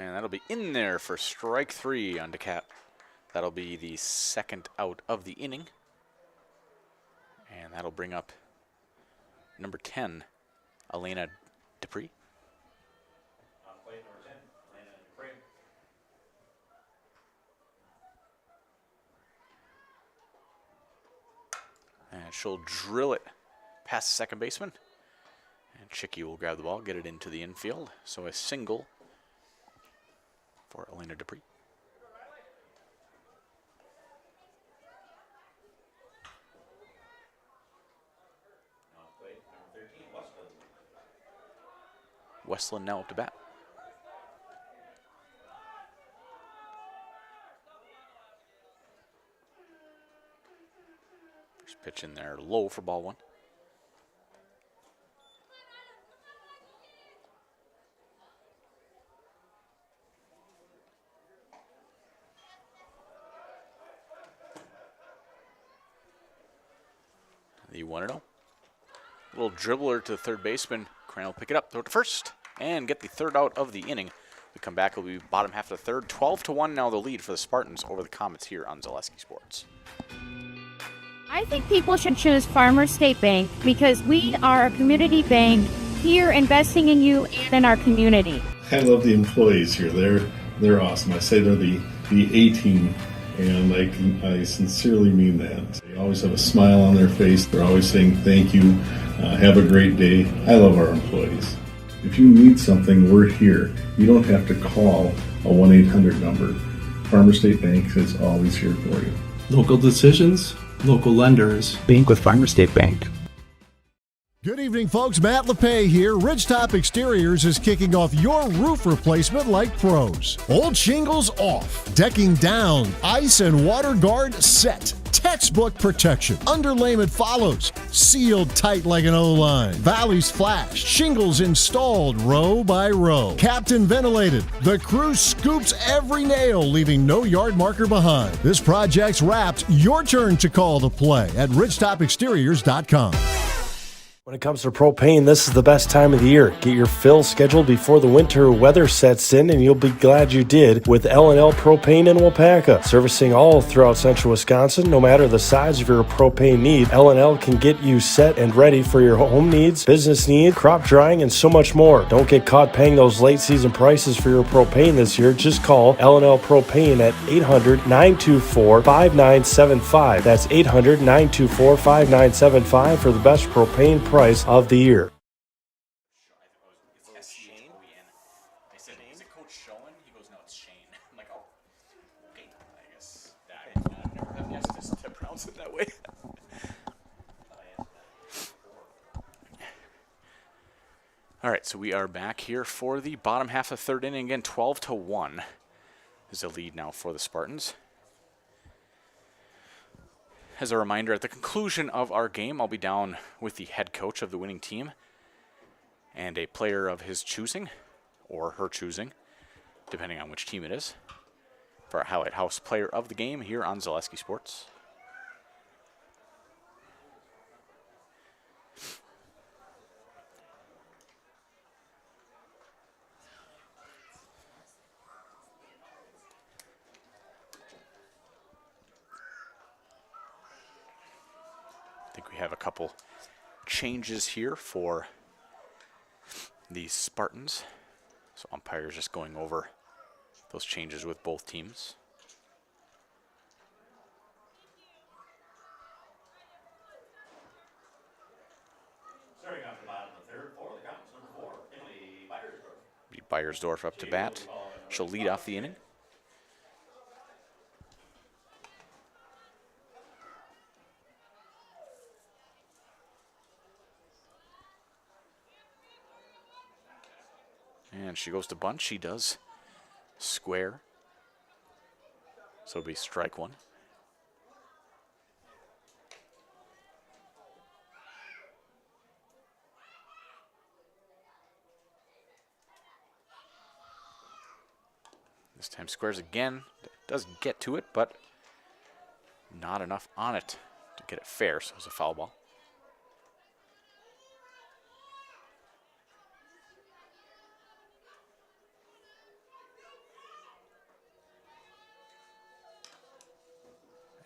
And that'll be in there for strike 3 on Ducat. That'll be the second out of the inning. And that'll bring up number 10, Elena Dupree. On plate number 10, Elena Dupree. And she'll drill it past the second baseman. And Chicky will grab the ball, get it into the infield. So a single for Elena Dupree. On plate number 13, Westland. Westland now up to bat. First pitch in there, low for ball 1. The 1-0. Little dribbler to the third baseman. Crane will pick it up, throw it to first, and get the third out of the inning. We come back, it'll be bottom half of the third. 12-1 now the lead for the Spartans over the Comets here on Zaleski Sports. I think people should choose Farmers State Bank because we are a community bank here investing in you and in our community. I love the employees here. They're awesome. I say they're the A-team, and I sincerely mean that. They always have a smile on their face. They're always saying thank you, have a great day. I love our employees. If you need something, we're here. You don't have to call a 1-800 number. Farmers State Bank is always here for you. Local decisions, local lenders. Bank with Farmers State Bank. Good evening, folks. Matt LePay here. Ridgetop Exteriors is kicking off your roof replacement like pros. Old shingles off, decking down, ice and water guard set. Textbook protection. Underlayment follows. Sealed tight like an O-line. Valleys flashed. Shingles installed row by row. Captain ventilated. The crew scoops every nail, leaving no yard marker behind. This project's wrapped. Your turn to call the play at ridgetopexteriors.com. When it comes to propane, this is the best time of the year. Get your fill scheduled before the winter weather sets in, and you'll be glad you did with L&L Propane in Waupaca. Servicing all throughout central Wisconsin, no matter the size of your propane need, L&L can get you set and ready for your home needs, business needs, crop drying, and so much more. Don't get caught paying those late season prices for your propane this year. Just call L&L Propane at 800-924-5975. That's 800-924-5975 for the best propane price of the year. All right, so we are back here for the bottom half of third inning. Again, 12-1 is the lead now for the Spartans. As a reminder, at the conclusion of our game, I'll be down with the head coach of the winning team and a player of his choosing, or her choosing, depending on which team it is, for our Highlight House player of the game here on Zaleski Sports. I think we have a couple changes here for the Spartans. So umpires just going over those changes with both teams. Starting off the bottom of the third, for the Counts, number 4, Emily Beyersdorf. Beyersdorf up to bat. She'll lead off the inning. And she goes to bunt. She does square. So it'll be strike one. This time squares again. Does get to it, but not enough on it to get it fair, so it's a foul ball.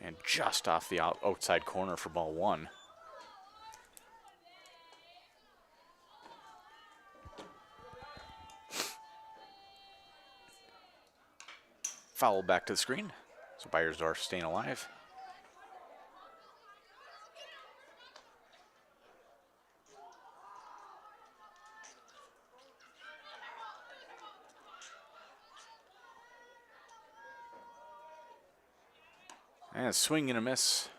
And just off the outside corner for ball one. Foul back to the screen. So Beyersdorf staying alive. And a swing and a miss.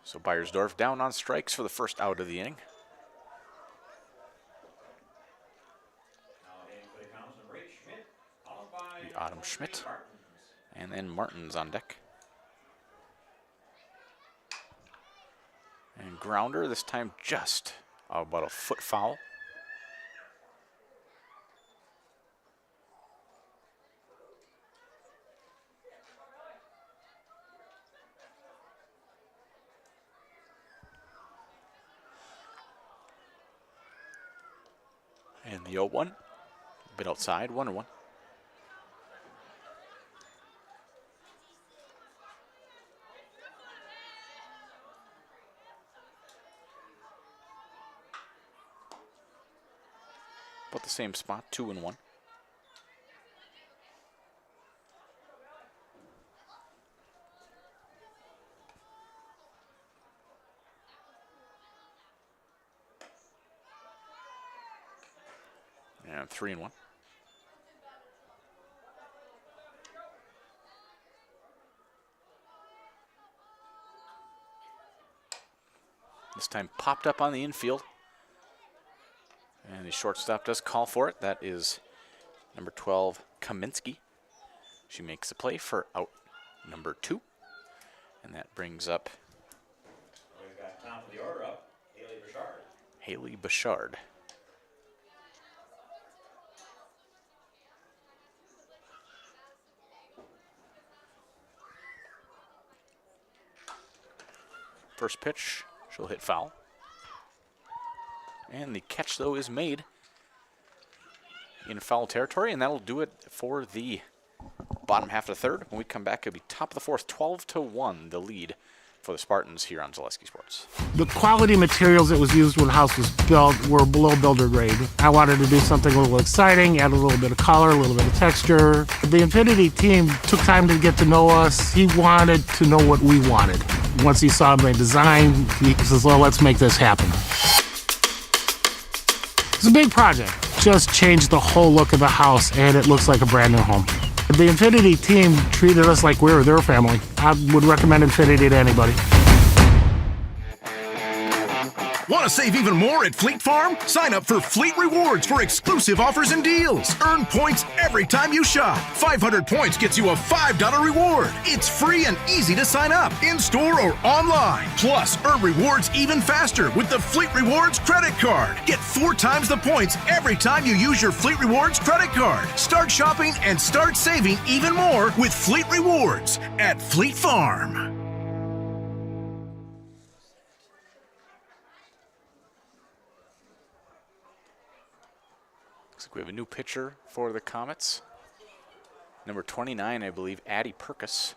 So Beyersdorf down on strikes for the first out of the inning. Autumn Schmidt. And then Martins on deck. And grounder, this time just about a foot foul. And the 0-1, a bit outside, 1-1. About the same spot, 2-1. And 3-1. This time popped up on the infield. And the shortstop does call for it. That is number 12, Kaminsky. She makes a play for out number 2. And that brings up We've got top of the order up, Haley Bouchard. First pitch, she'll hit foul. And the catch, though, is made in foul territory, and that'll do it for the bottom half of the third. When we come back, it'll be top of the fourth, 12-1, the lead for the Spartans here on Zaleski Sports. The quality materials that was used when the house was built were below builder grade. I wanted to do something a little exciting, add a little bit of color, a little bit of texture. The Infinity team took time to get to know us. He wanted to know what we wanted. Once he saw my design, he says, well, let's make this happen. It's a big project. Just changed the whole look of the house, and it looks like a brand new home. The Infinity team treated us like we were their family. I would recommend Infinity to anybody. Want to save even more at Fleet Farm? Sign up for Fleet Rewards for exclusive offers and deals. Earn points every time you shop. 500 points gets you a $5 reward. It's free and easy to sign up, in-store or online. Plus, earn rewards even faster with the Fleet Rewards credit card. Get 4 times the points every time you use your Fleet Rewards credit card. Start shopping and start saving even more with Fleet Rewards at Fleet Farm. Looks like we have a new pitcher for the Comets. Number 29, I believe, Addie Perkis.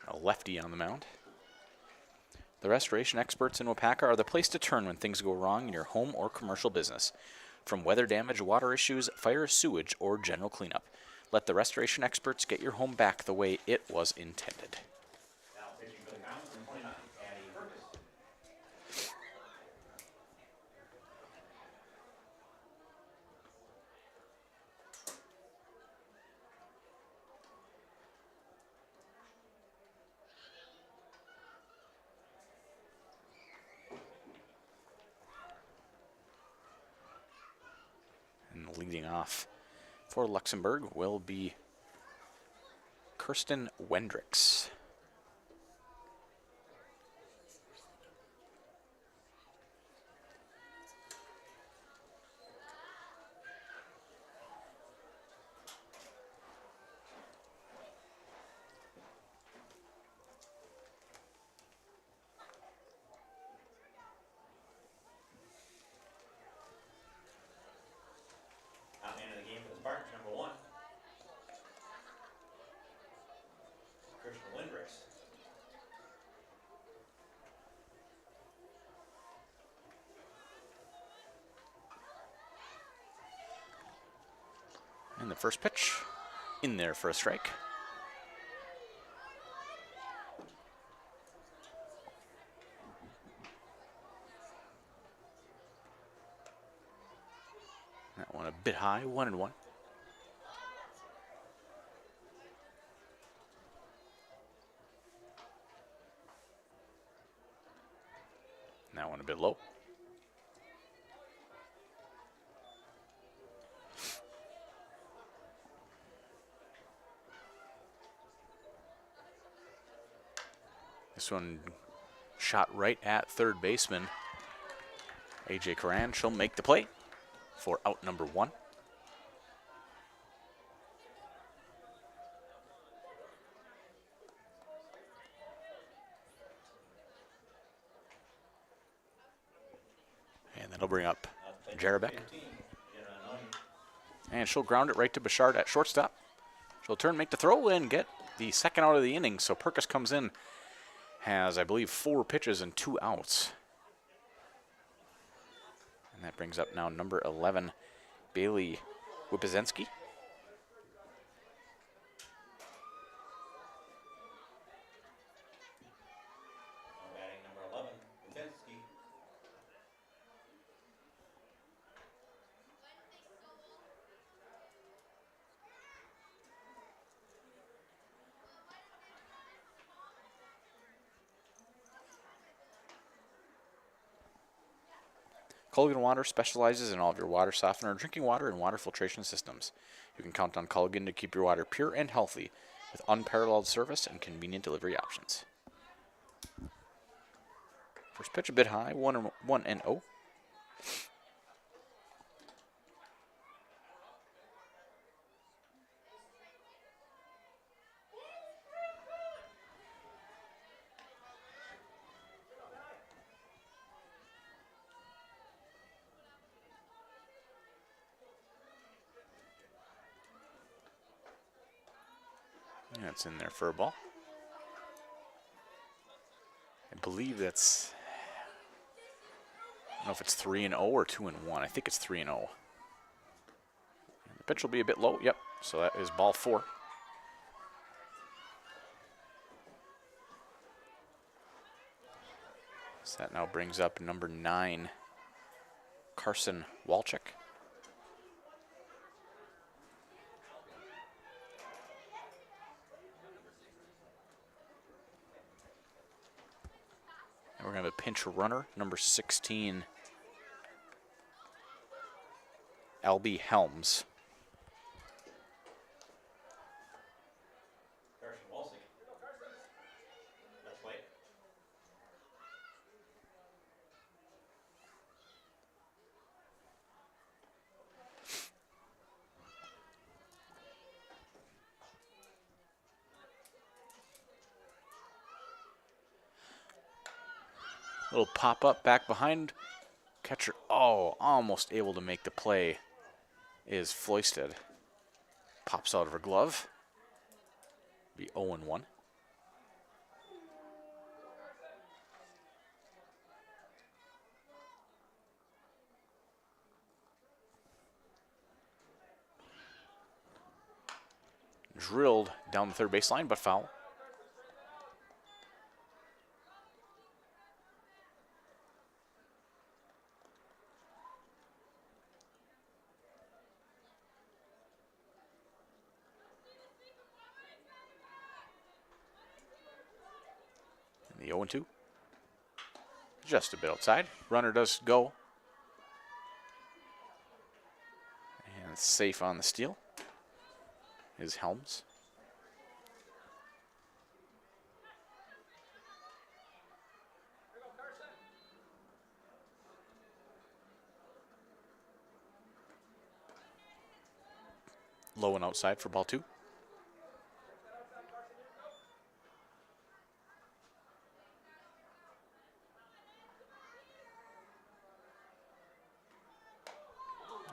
A lefty on the mound. The restoration experts in Waupaca are the place to turn when things go wrong in your home or commercial business. From weather damage, water issues, fire, sewage, or general cleanup. Let the restoration experts get your home back the way it was intended. Leading off for Luxembourg will be Kirsten Wendricks. And the first pitch in there for a strike. That one a bit high, 1-1. That one a bit low. This one shot right at third baseman AJ Coran. She'll make the play for out number 1. And that'll bring up Jarabek. And she'll ground it right to Bouchard at shortstop. She'll turn, make the throw, and get the second out of the inning. So Perkis comes in, has, I believe, 4 pitches and 2 outs. And that brings up now number 11, Bailey Wipazensky. Culligan Water specializes in all of your water softener, drinking water, and water filtration systems. You can count on Culligan to keep your water pure and healthy with unparalleled service and convenient delivery options. First pitch a bit high, 1-0. That's in there for a ball. I believe that's, I don't know if it's 3-0 or 2-1. I think it's 3-0. The pitch will be a bit low. Yep. So that is ball 4. So that now brings up number 9, Carson Walczyk. We're going to have a pinch runner, number 16, Albie Helms. Little pop-up back behind. Catcher, almost able to make the play is Floysted. Pops out of her glove. Be 0-1. Drilled down the third baseline, but foul. The 0-2. Just a bit outside. Runner does go. And safe on the steal is Helms. Low and outside for ball 2.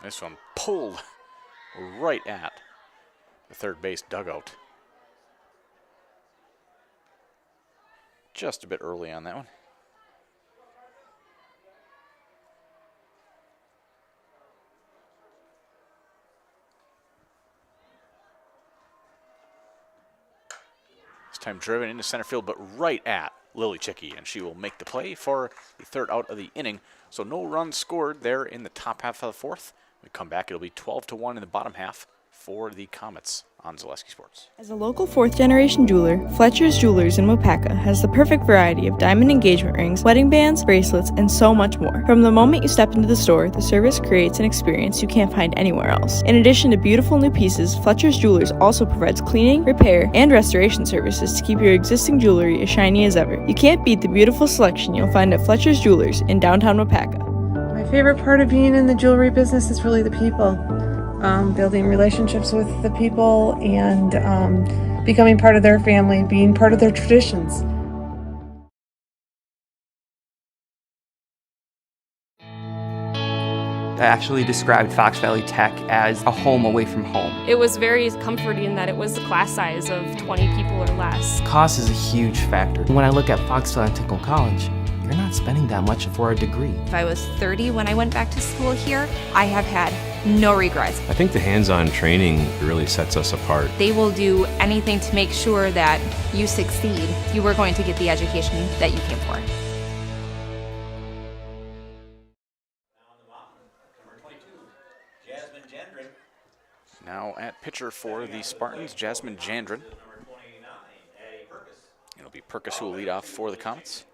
This one pulled right at the third base dugout. Just a bit early on that one. This time driven into center field, but right at Lily Chicky, and she will make the play for the third out of the inning. So no runs scored there in the top half of the fourth. We come back, it'll be 12-1 in the bottom half for the Comets on Zaleski Sports. As a local fourth-generation jeweler, Fletcher's Jewelers in Waupaca has the perfect variety of diamond engagement rings, wedding bands, bracelets, and so much more. From the moment you step into the store, the service creates an experience you can't find anywhere else. In addition to beautiful new pieces, Fletcher's Jewelers also provides cleaning, repair, and restoration services to keep your existing jewelry as shiny as ever. You can't beat the beautiful selection you'll find at Fletcher's Jewelers in downtown Waupaca. My favorite part of being in the jewelry business is really the people. Building relationships with the people and becoming part of their family, being part of their traditions. I actually described Fox Valley Tech as a home away from home. It was very comforting in that it was a class size of 20 people or less. Cost is a huge factor. When I look at Fox Valley Technical College, you're not spending that much for a degree. If I was 30 when I went back to school here, I have had no regrets. I think the hands-on training really sets us apart. They will do anything to make sure that you succeed. You are going to get the education that you came for. Now at pitcher for the Spartans, Jasmine Jandrin. It'll be Perkis who will lead off for the Comets.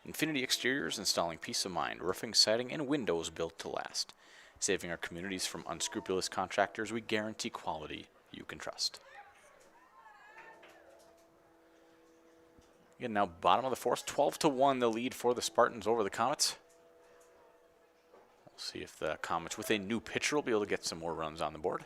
Infinity Exteriors, installing peace of mind, roofing, siding, and windows built to last. Saving our communities from unscrupulous contractors, we guarantee quality you can trust. Again, now bottom of the fourth, 12-1 the lead for the Spartans over the Comets. We'll see if the Comets with a new pitcher will be able to get some more runs on the board.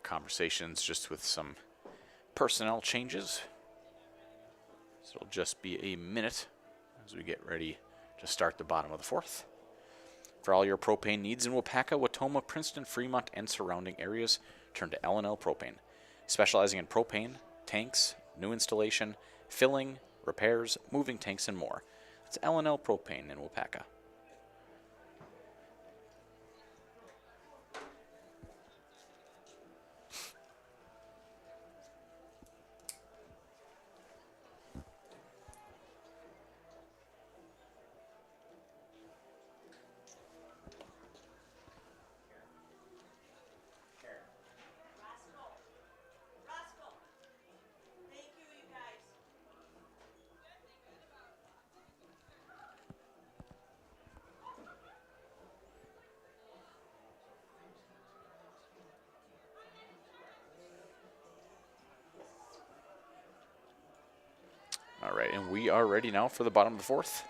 Conversations just with some personnel changes. So it'll just be a minute as we get ready to start the bottom of the fourth. For all your propane needs in Waupaca, Watoma, Princeton, Fremont, and surrounding areas, turn to L&L Propane. Specializing in propane, tanks, new installation, filling, repairs, moving tanks, and more. It's L&L Propane in Waupaca. All right, and we are ready now for the bottom of the fourth.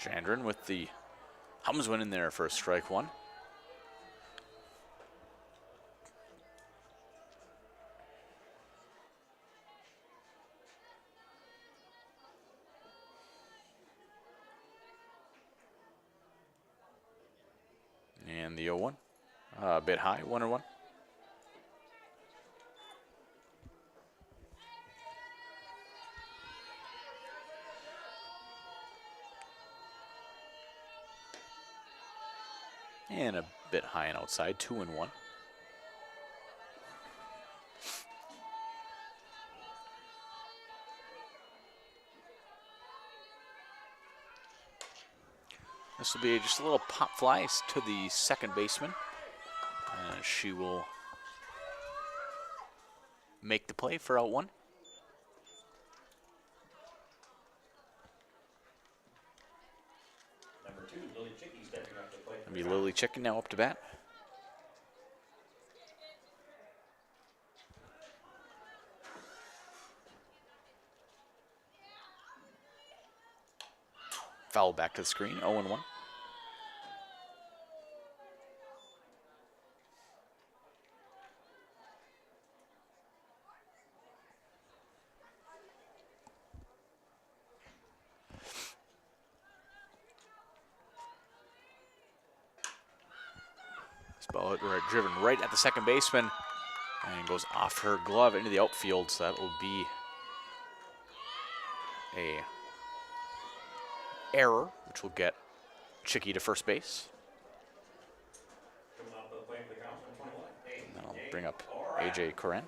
Jandrin with the Humswin in there for strike one. And the 0-1, a bit high, 1-1. And a bit high and outside, 2-1. This will be just a little pop fly to the second baseman. She will make the play for out one. Number 2, Lily Chicky stepping up to play. It'll be Lily Chicken now up to bat. Foul back to the screen, 0-1. This ball driven right at the second baseman and goes off her glove into the outfield, so that will be a error, which will get Chicky to first base. And then I'll bring up AJ Coran.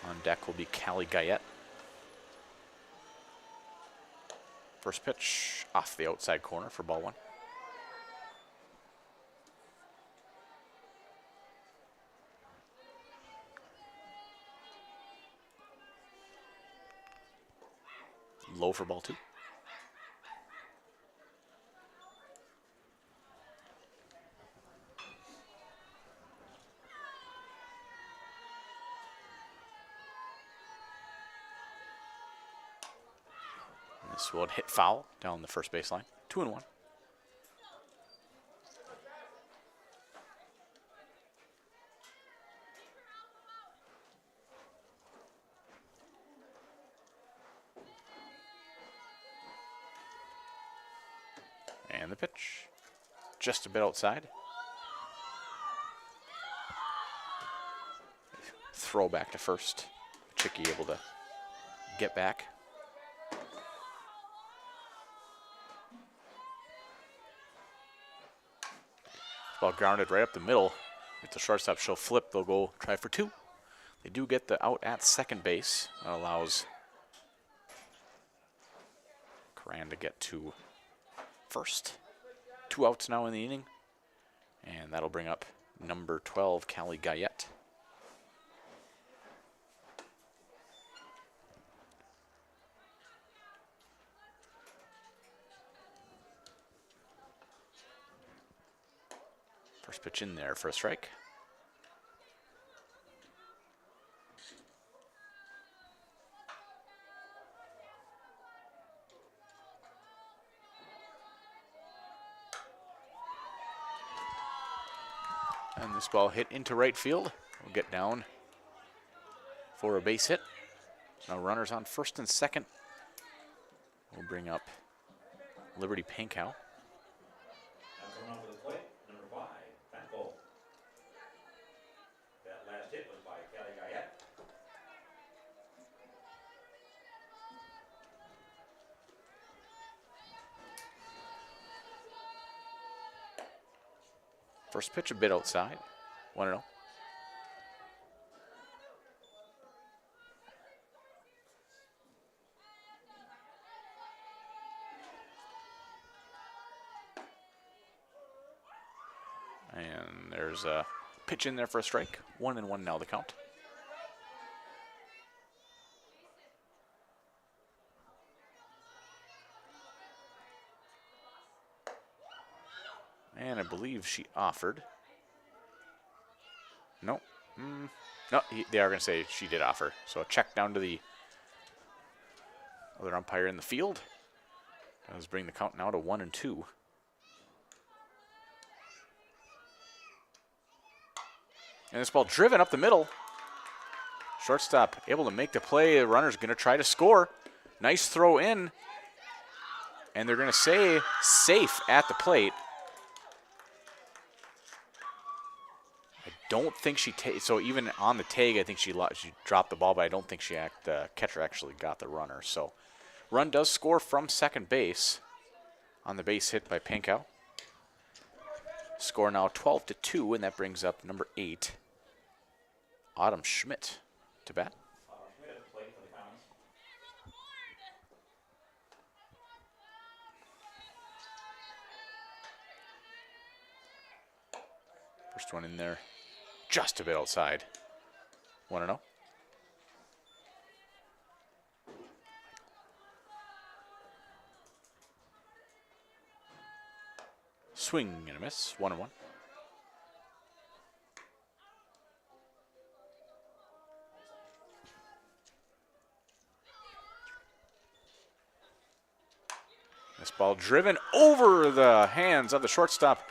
On deck will be Callie Guyette. First pitch off the outside corner for ball one. Low for ball two. This will hit foul down the first baseline. 2-1. And the pitch. Just a bit outside. Throw back to first. Chicky able to get back. Ball grounded right up the middle. If the shortstop show flip, they'll go try for 2. They do get the out at second base. That allows Coran to get to first. 2 outs now in the inning. And that'll bring up number 12, Callie Guyette. First pitch in there for a strike. And this ball hit into right field. We'll get down for a base hit. Now runners on first and second. We'll bring up Liberty Pankow. First pitch a bit outside. 1-0. And there's a pitch in there for a strike. 1-1 now the count. And I believe she offered. No. No, they are going to say she did offer. So a check down to the other umpire in the field. Does bring the count now to 1-2. And this ball driven up the middle. Shortstop able to make the play. The runner's going to try to score. Nice throw in. And they're going to say safe at the plate. Don't think she so even on the tag, I think she dropped the ball, but I don't think the catcher actually got the runner. So run does score from second base on the base hit by Pankow. Score now 12-2, and that brings up number 8, Autumn Schmidt, to bat. First one in there. Just a bit outside. 1-0. Swing and a miss. 1-1. This ball driven over the hands of the shortstop.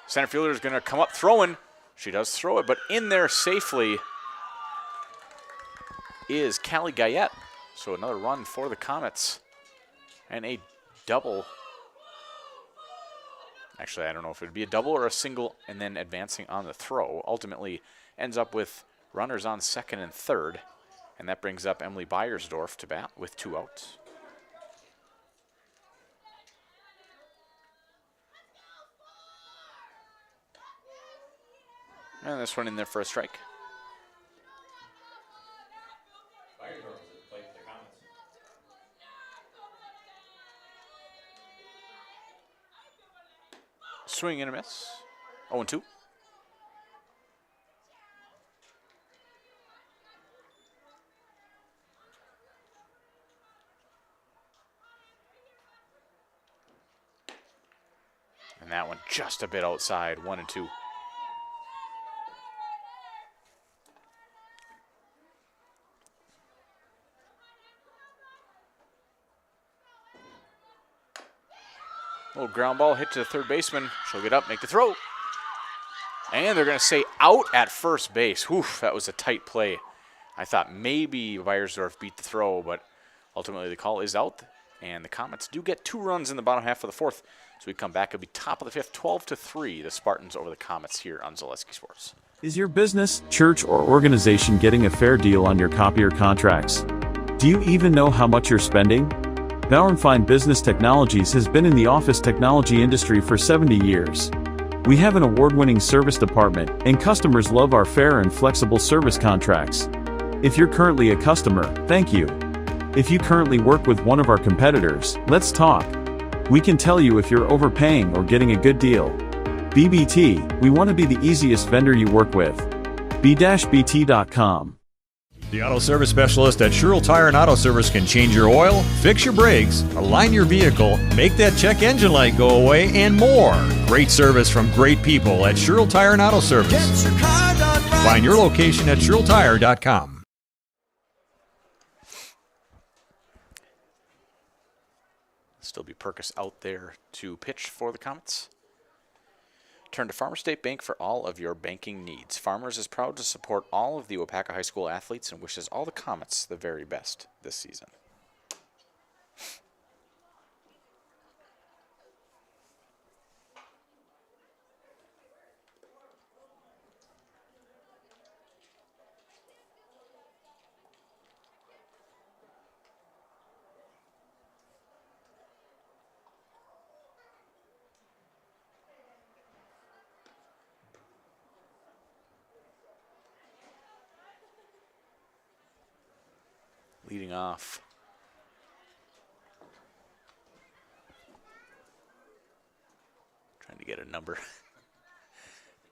Center fielder is going to come up throwing. She does throw it, but in there safely is Callie Guyette. So another run for the Comets. And a double. Actually, I don't know if it would be a double or a single and then advancing on the throw. Ultimately ends up with runners on second and third. And that brings up Emily Beyersdorf to bat with 2 outs. And this one in there for a strike. Swing and a miss. 0-2. And that one just a bit outside. 1-2. Little ground ball hit to the third baseman. She'll get up, make the throw. And they're going to say out at first base. Whew, that was a tight play. I thought maybe Weiersdorf beat the throw, but ultimately the call is out. And the Comets do get 2 runs in the bottom half of the fourth. So we come back, it'll be top of the fifth, 12-3, the Spartans over the Comets here on Zaleski Sports. Is your business, church, or organization getting a fair deal on your copier contracts? Do you even know how much you're spending? Bauer & Fine Business Technologies has been in the office technology industry for 70 years. We have an award-winning service department, and customers love our fair and flexible service contracts. If you're currently a customer, thank you. If you currently work with one of our competitors, let's talk. We can tell you if you're overpaying or getting a good deal. BBT, we want to be the easiest vendor you work with. b-bt.com. The Auto Service Specialist at Sherrill Tire and Auto Service can change your oil, fix your brakes, align your vehicle, make that check engine light go away, and more. Great service from great people at Sherrill Tire and Auto Service. Find your location at SherrillTire.com. Still be Perkis out there to pitch for the Comets. Turn to Farmers State Bank for all of your banking needs. Farmers is proud to support all of the Waupaca High School athletes and wishes all the Comets the very best this season. Leading off. Trying to get a number.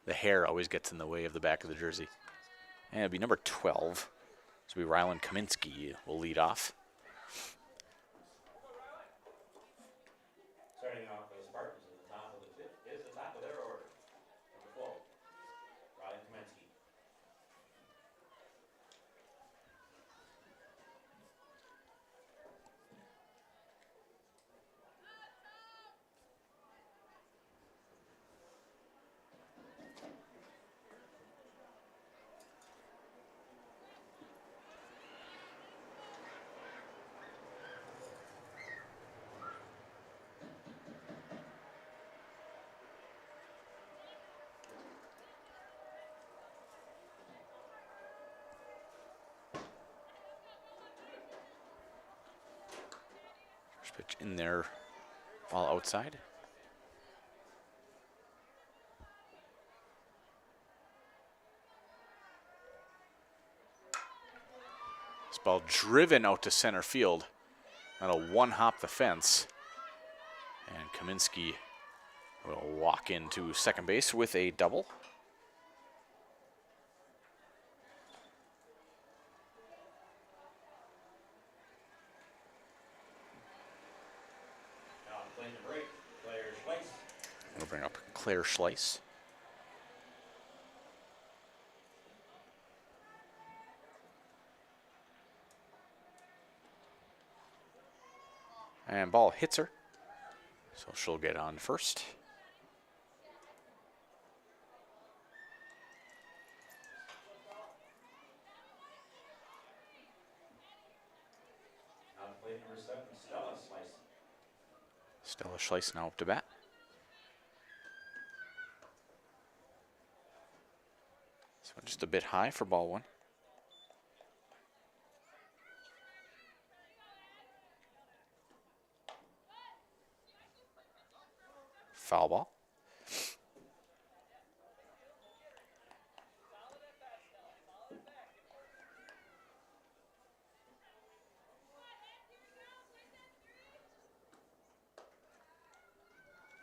The hair always gets in the way of the back of the jersey. And it'll be number 12. So it'll be Rylan Kaminsky will lead off. Starting off for the Spartans at the top of the fifth is the top of their order. Number 12, Rylan Kaminsky. Pitch in there, ball outside. This ball driven out to center field. That'll one-hop the fence. And Kaminsky will walk into second base with a double. We'll bring up Claire Schleiss. And ball hits her, so she'll get on first. Now play number 7, Stella Schleiss. Stella Schleiss now up to bat. So just a bit high for ball one. Foul ball.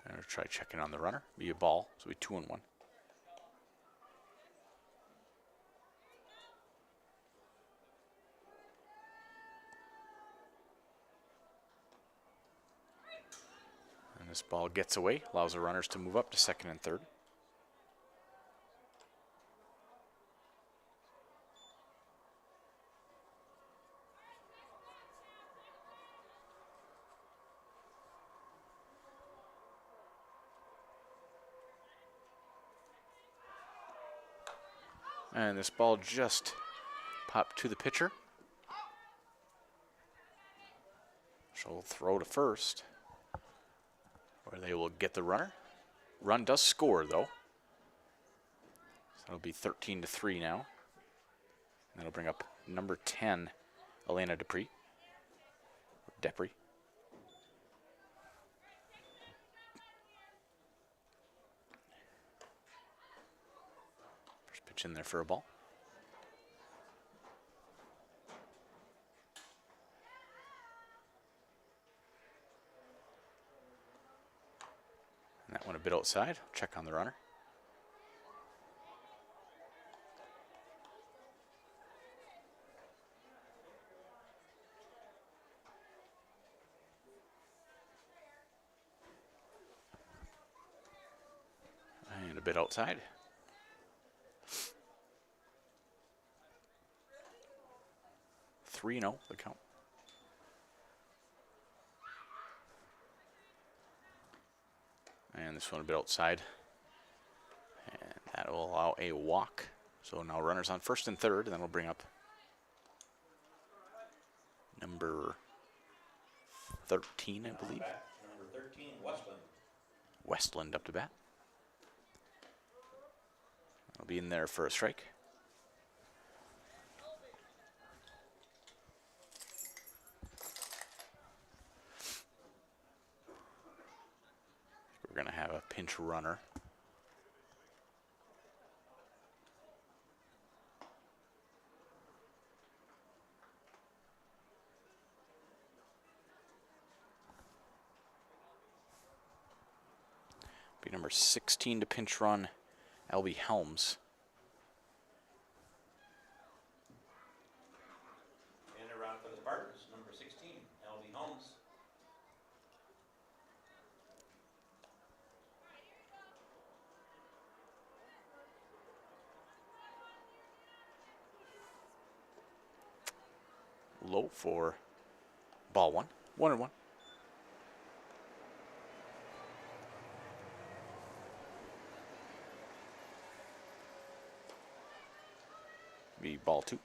And we'll try checking on the runner. Be a ball, so we 2-1. This ball gets away, allows the runners to move up to second and third. And this ball just popped to the pitcher. She'll throw to first, where they will get the runner. Run does score, though. So it'll be 13-3 now. And that'll bring up number 10, Elena Dupree. Depre. First pitch in there for a ball. And that one a bit outside. Check on the runner. And a bit outside. Three, no, the count. And this one a bit outside. And that will allow a walk. So now runners on first and third, and then we'll bring up number 13, I believe. Number 13, Westland. Westland up to bat. I'll be in there for a strike. We're going to have a pinch runner. Be number 16 to pinch run, Albie Helms. And around for the Spartans, number 16, Albie Helms. Low for ball one. 1-1. Be ball two.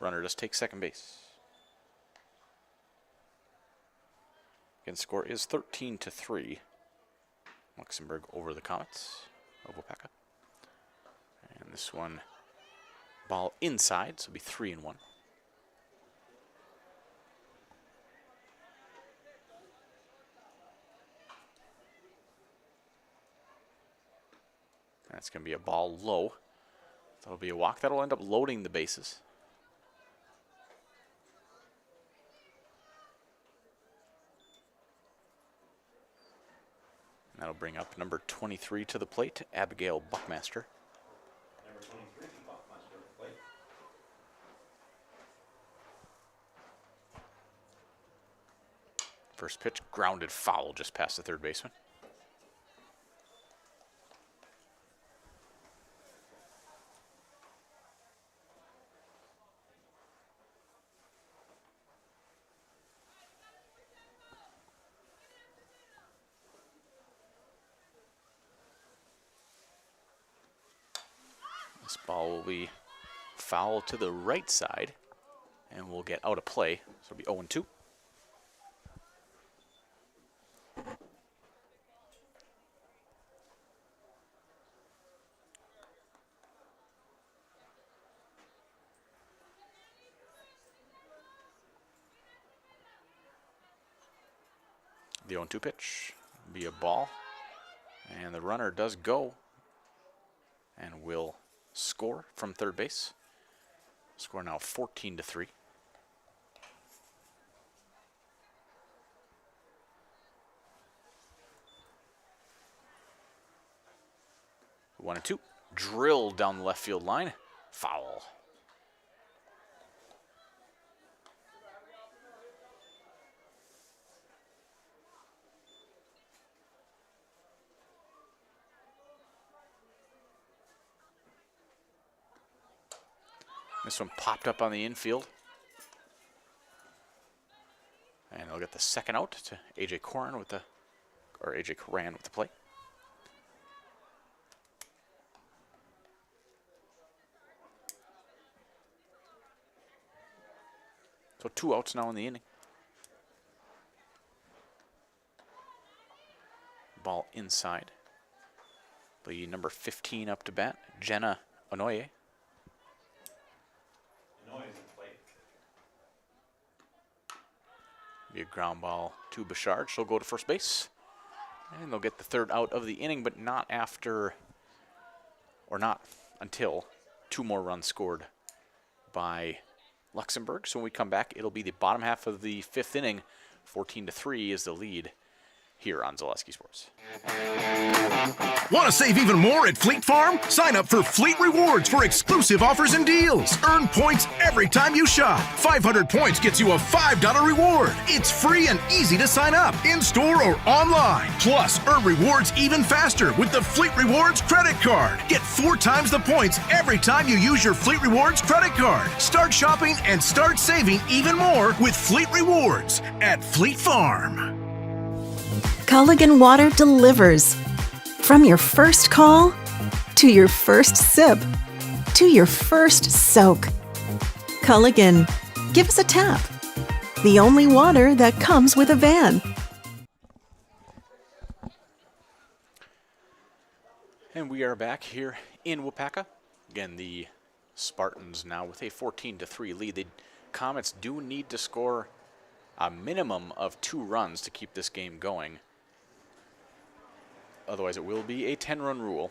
Runner does take second base. Again, score is 13-3. Luxembourg over the Comets of Waupaca. And this one, ball inside, so it'll be 3-1. That's going to be a ball low. That'll be a walk. That'll end up loading the bases. And that'll bring up number 23 to the plate, Abigail Buckmaster. Number 23, Buckmaster at the plate. First pitch, grounded foul just past the third baseman. This ball will be foul to the right side, and we'll get out of play. So it'll be 0-2. The 0-2 pitch will be a ball, and the runner does go and will score from third base. Score now 14-3. One and two. Drilled down the left field line. Foul. This one popped up on the infield. And they'll get the second out to AJ Coran with the, or AJ Coran with the play. So 2 outs now in the inning. Ball inside. The number 15 up to bat, Jenna Onoye. Be a ground ball to Bouchard. She'll go to first base. And they'll get the 3rd out of the inning, but not after, or not until 2 more runs scored by Luxembourg. So when we come back, it'll be the bottom half of the 5th inning. 14-3 is the lead here on Zaleski Sports. Want to save even more at Fleet Farm? Sign up for Fleet Rewards for exclusive offers and deals. Earn points every time you shop. 500 points gets you a $5 reward. It's free and easy to sign up, in-store or online. Plus, earn rewards even faster with the Fleet Rewards credit card. Get 4 times the points every time you use your Fleet Rewards credit card. Start shopping and start saving even more with Fleet Rewards at Fleet Farm. Culligan Water delivers. From your first call, to your first sip, to your first soak. Culligan, give us a tap. The only water that comes with a van. And we are back here in Waupaca. Again, the Spartans now with a 14-3 lead. The Comets do need to score a minimum of 2 runs to keep this game going. Otherwise, it will be a 10-run rule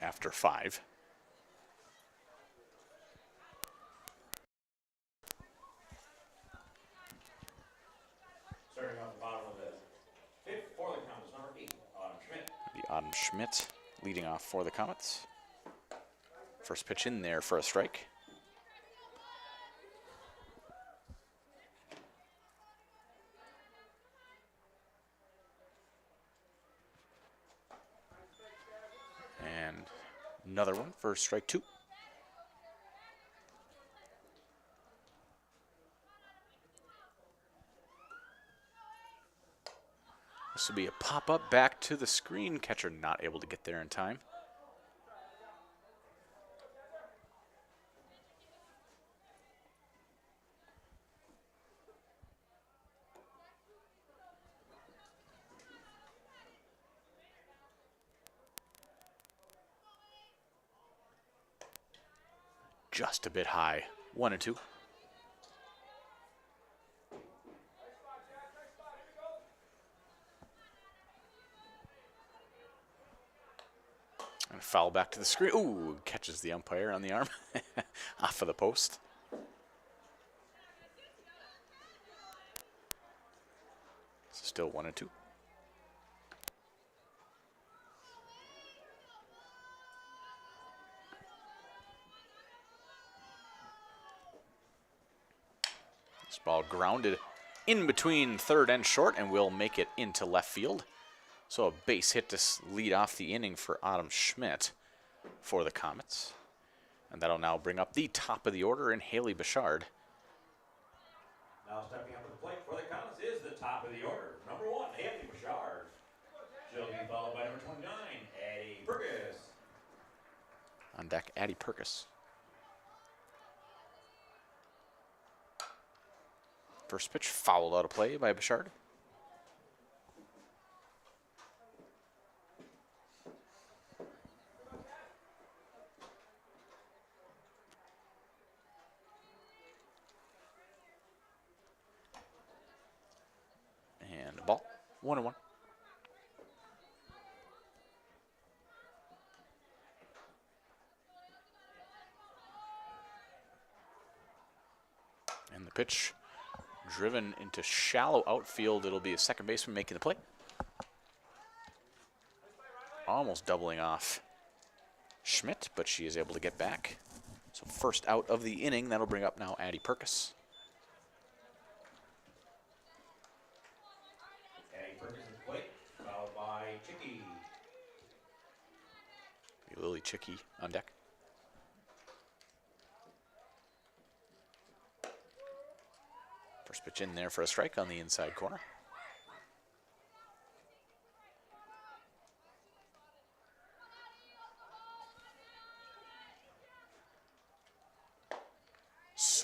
after 5. Starting off the bottom of the 5th for the Comets, number 8, Autumn Schmidt. The Autumn Schmidt leading off for the Comets. First pitch in there for a strike. And another one for strike 2. This will be a pop-up back to the screen. Catcher not able to get there in time. Just a bit high. 1-2. And foul back to the screen. Ooh, catches the umpire on the arm. Off of the post. Still 1-2. This ball grounded in between third and short and will make it into left field. So a base hit to lead off the inning for Autumn Schmidt for the Comets. And that'll now bring up the top of the order in Haley Bouchard. Now stepping up to the plate for the Comets is the top of the order. Number 1, Haley Bouchard. She'll be followed by number 29, Addie Purkis. On deck, Addie Purkis. First pitch fouled out of play by Bouchard. And a ball, 1-1. And the pitch driven into shallow outfield. It'll be a second baseman making the play. Almost doubling off Schmidt, but she is able to get back. So first out of the inning. That'll bring up now Addie Purkis. Addie Purkis at the plate, followed by Chicky. Lily Chicky on deck. First pitch in there for a strike on the inside corner.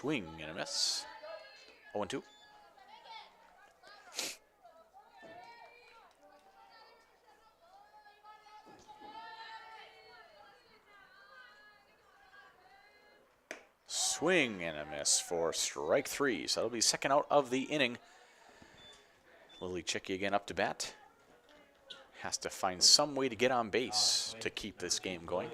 Swing and a miss. 0-2. Swing and a miss for strike 3. So that'll be second out of the inning. Lily Chicky again up to bat. Has to find some way to get on base to keep this game going.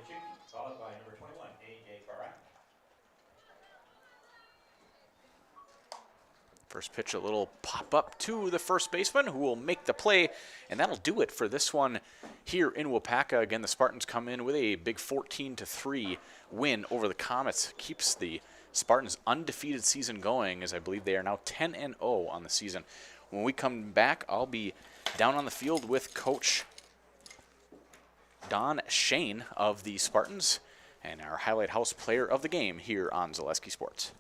First pitch, a little pop-up to the first baseman, who will make the play, and that'll do it for this one here in Waupaca. Again, the Spartans come in with a big 14-3 win over the Comets. Keeps the Spartans' undefeated season going, as I believe they are now 10-0 on the season. When we come back, I'll be down on the field with Coach Don Shane of the Spartans and our Highlight House player of the game here on Zaleski Sports.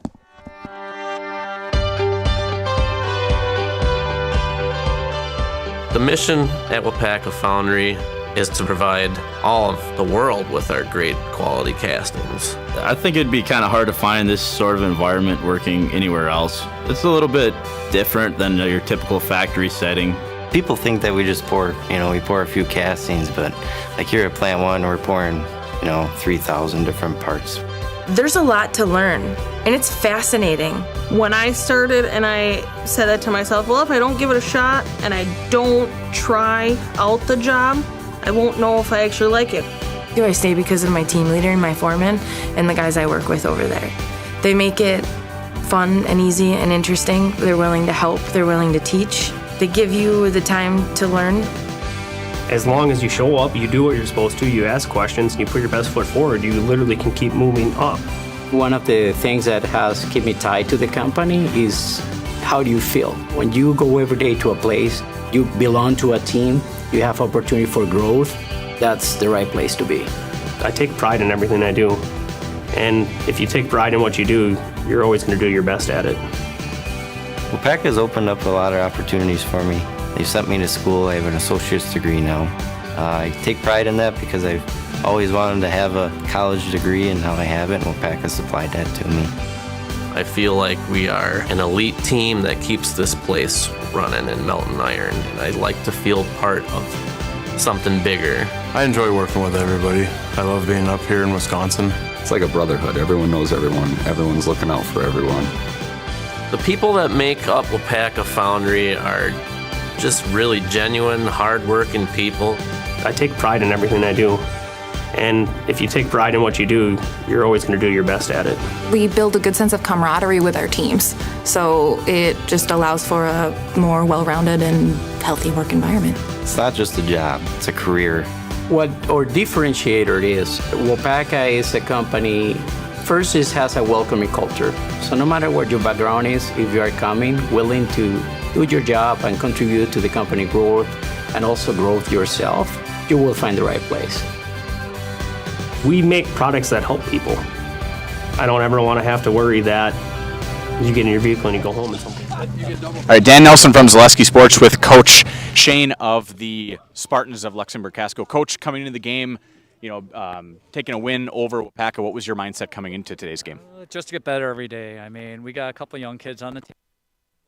The mission at Waupaca Foundry is to provide all of the world with our great quality castings. I think it'd be kind of hard to find this sort of environment working anywhere else. It's a little bit different than your typical factory setting. People think that we just pour, we pour a few castings, but like here at Plant 1, we're pouring, 3,000 different parts. There's a lot to learn, and it's fascinating. When I started and I said that to myself, well, if I don't give it a shot and I don't try out the job, I won't know if I actually like it. I stay because of my team leader and my foreman and the guys I work with over there. They make it fun and easy and interesting. They're willing to help. They're willing to teach. They give you the time to learn. As long as you show up, you do what you're supposed to, you ask questions, and you put your best foot forward, you literally can keep moving up. One of the things that has kept me tied to the company is how do you feel? When you go every day to a place, you belong to a team, you have opportunity for growth, that's the right place to be. I take pride in everything I do. And if you take pride in what you do, you're always going to do your best at it. Waupaca has opened up a lot of opportunities for me. They've sent me to school. I have an associate's degree now. I take pride in that because I've always wanted to have a college degree, and now I have it, and Waupaca supplied that to me. I feel like we are an elite team that keeps this place running in Melton Iron, and I'd like to feel part of something bigger. I enjoy working with everybody. I love being up here in Wisconsin. It's like a brotherhood. Everyone knows everyone. Everyone's looking out for everyone. The people that make up Waupaca Foundry are just really genuine, hard-working people. I take pride in everything I do. And if you take pride in what you do, you're always going to do your best at it. We build a good sense of camaraderie with our teams, so it just allows for a more well-rounded and healthy work environment. It's not just a job, it's a career. What our differentiator is, Waupaca is a company, first it has a welcoming culture. So no matter what your background is, if you are coming, willing to do your job and contribute to the company growth and also growth yourself, you will find the right place. We make products that help people. I don't ever want to have to worry that you get in your vehicle and you go home and something. All right, Dan Nelson from Zaleski Sports with Coach Shane of the Spartans of Luxemburg-Casco. Coach, coming into the game, taking a win over Waupaca, what was your mindset coming into today's game? Just to get better every day. I mean, we got a couple of young kids on the team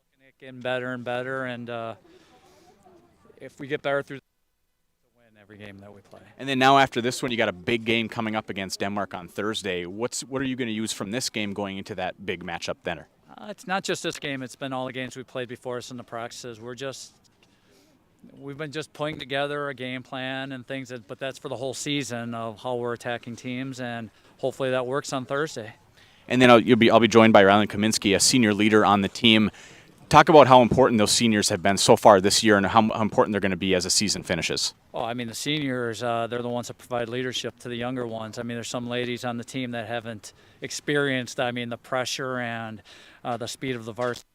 looking at getting better and better, and if we get better through every game that we play. And then now after this one, you got a big game coming up against Denmark on Thursday. What are you going to use from this game going into that big matchup then? It's not just this game. It's been all the games we played before us in the practices. We've been just putting together a game plan and things, but that's for the whole season of how we're attacking teams, and hopefully that works on Thursday. And then I'll be joined by Rylan Kaminsky, a senior leader on the team. Talk about how important those seniors have been so far this year and how important they're going to be as the season finishes. Well, I mean, the seniors, they're the ones that provide leadership to the younger ones. I mean, there's some ladies on the team that haven't experienced, the pressure and the speed of the varsity.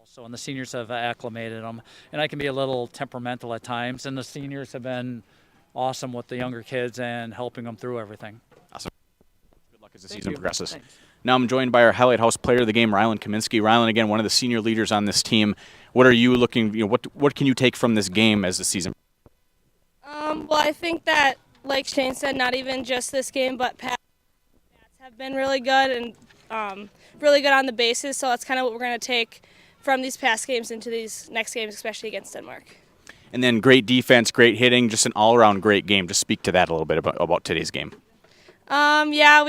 So, and the seniors have acclimated them. And I can be a little temperamental at times, and the seniors have been awesome with the younger kids and helping them through everything. Awesome. Good luck as the season progresses. Thanks. Now I'm joined by our Highlight House player of the game, Rylan Kaminsky. Rylan, again, one of the senior leaders on this team. What are you looking? What can you take from this game as the season? Well, I think that, like Shane said, not even just this game, but Pats have been really good, and really good on the bases, so that's kind of what we're going to take from these past games into these next games, especially against Denmark. And then great defense, great hitting, just an all-around great game. Just speak to that a little bit about today's game. Yeah,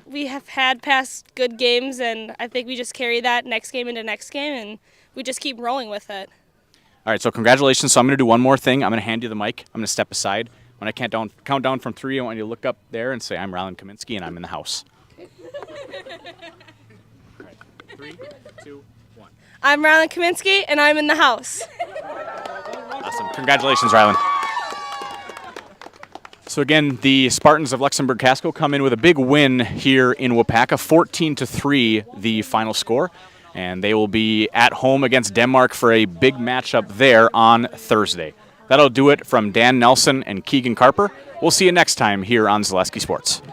we have had past good games, and I think we just carry that next game into next game, and we just keep rolling with it. All right, so congratulations. So I'm going to do one more thing. I'm going to hand you the mic. I'm going to step aside. When I count down from 3, I want you to look up there and say, I'm Rylan Kaminsky, and I'm in the house. All right, 3, 2, 1. I'm Rylan Kaminsky, and I'm in the house. Awesome. Congratulations, Rylan. So again, the Spartans of Luxemburg-Casco come in with a big win here in Waupaca, 14-3 the final score. And they will be at home against Denmark for a big matchup there on Thursday. That'll do it from Dan Nelson and Keegan Carper. We'll see you next time here on Zaleski Sports.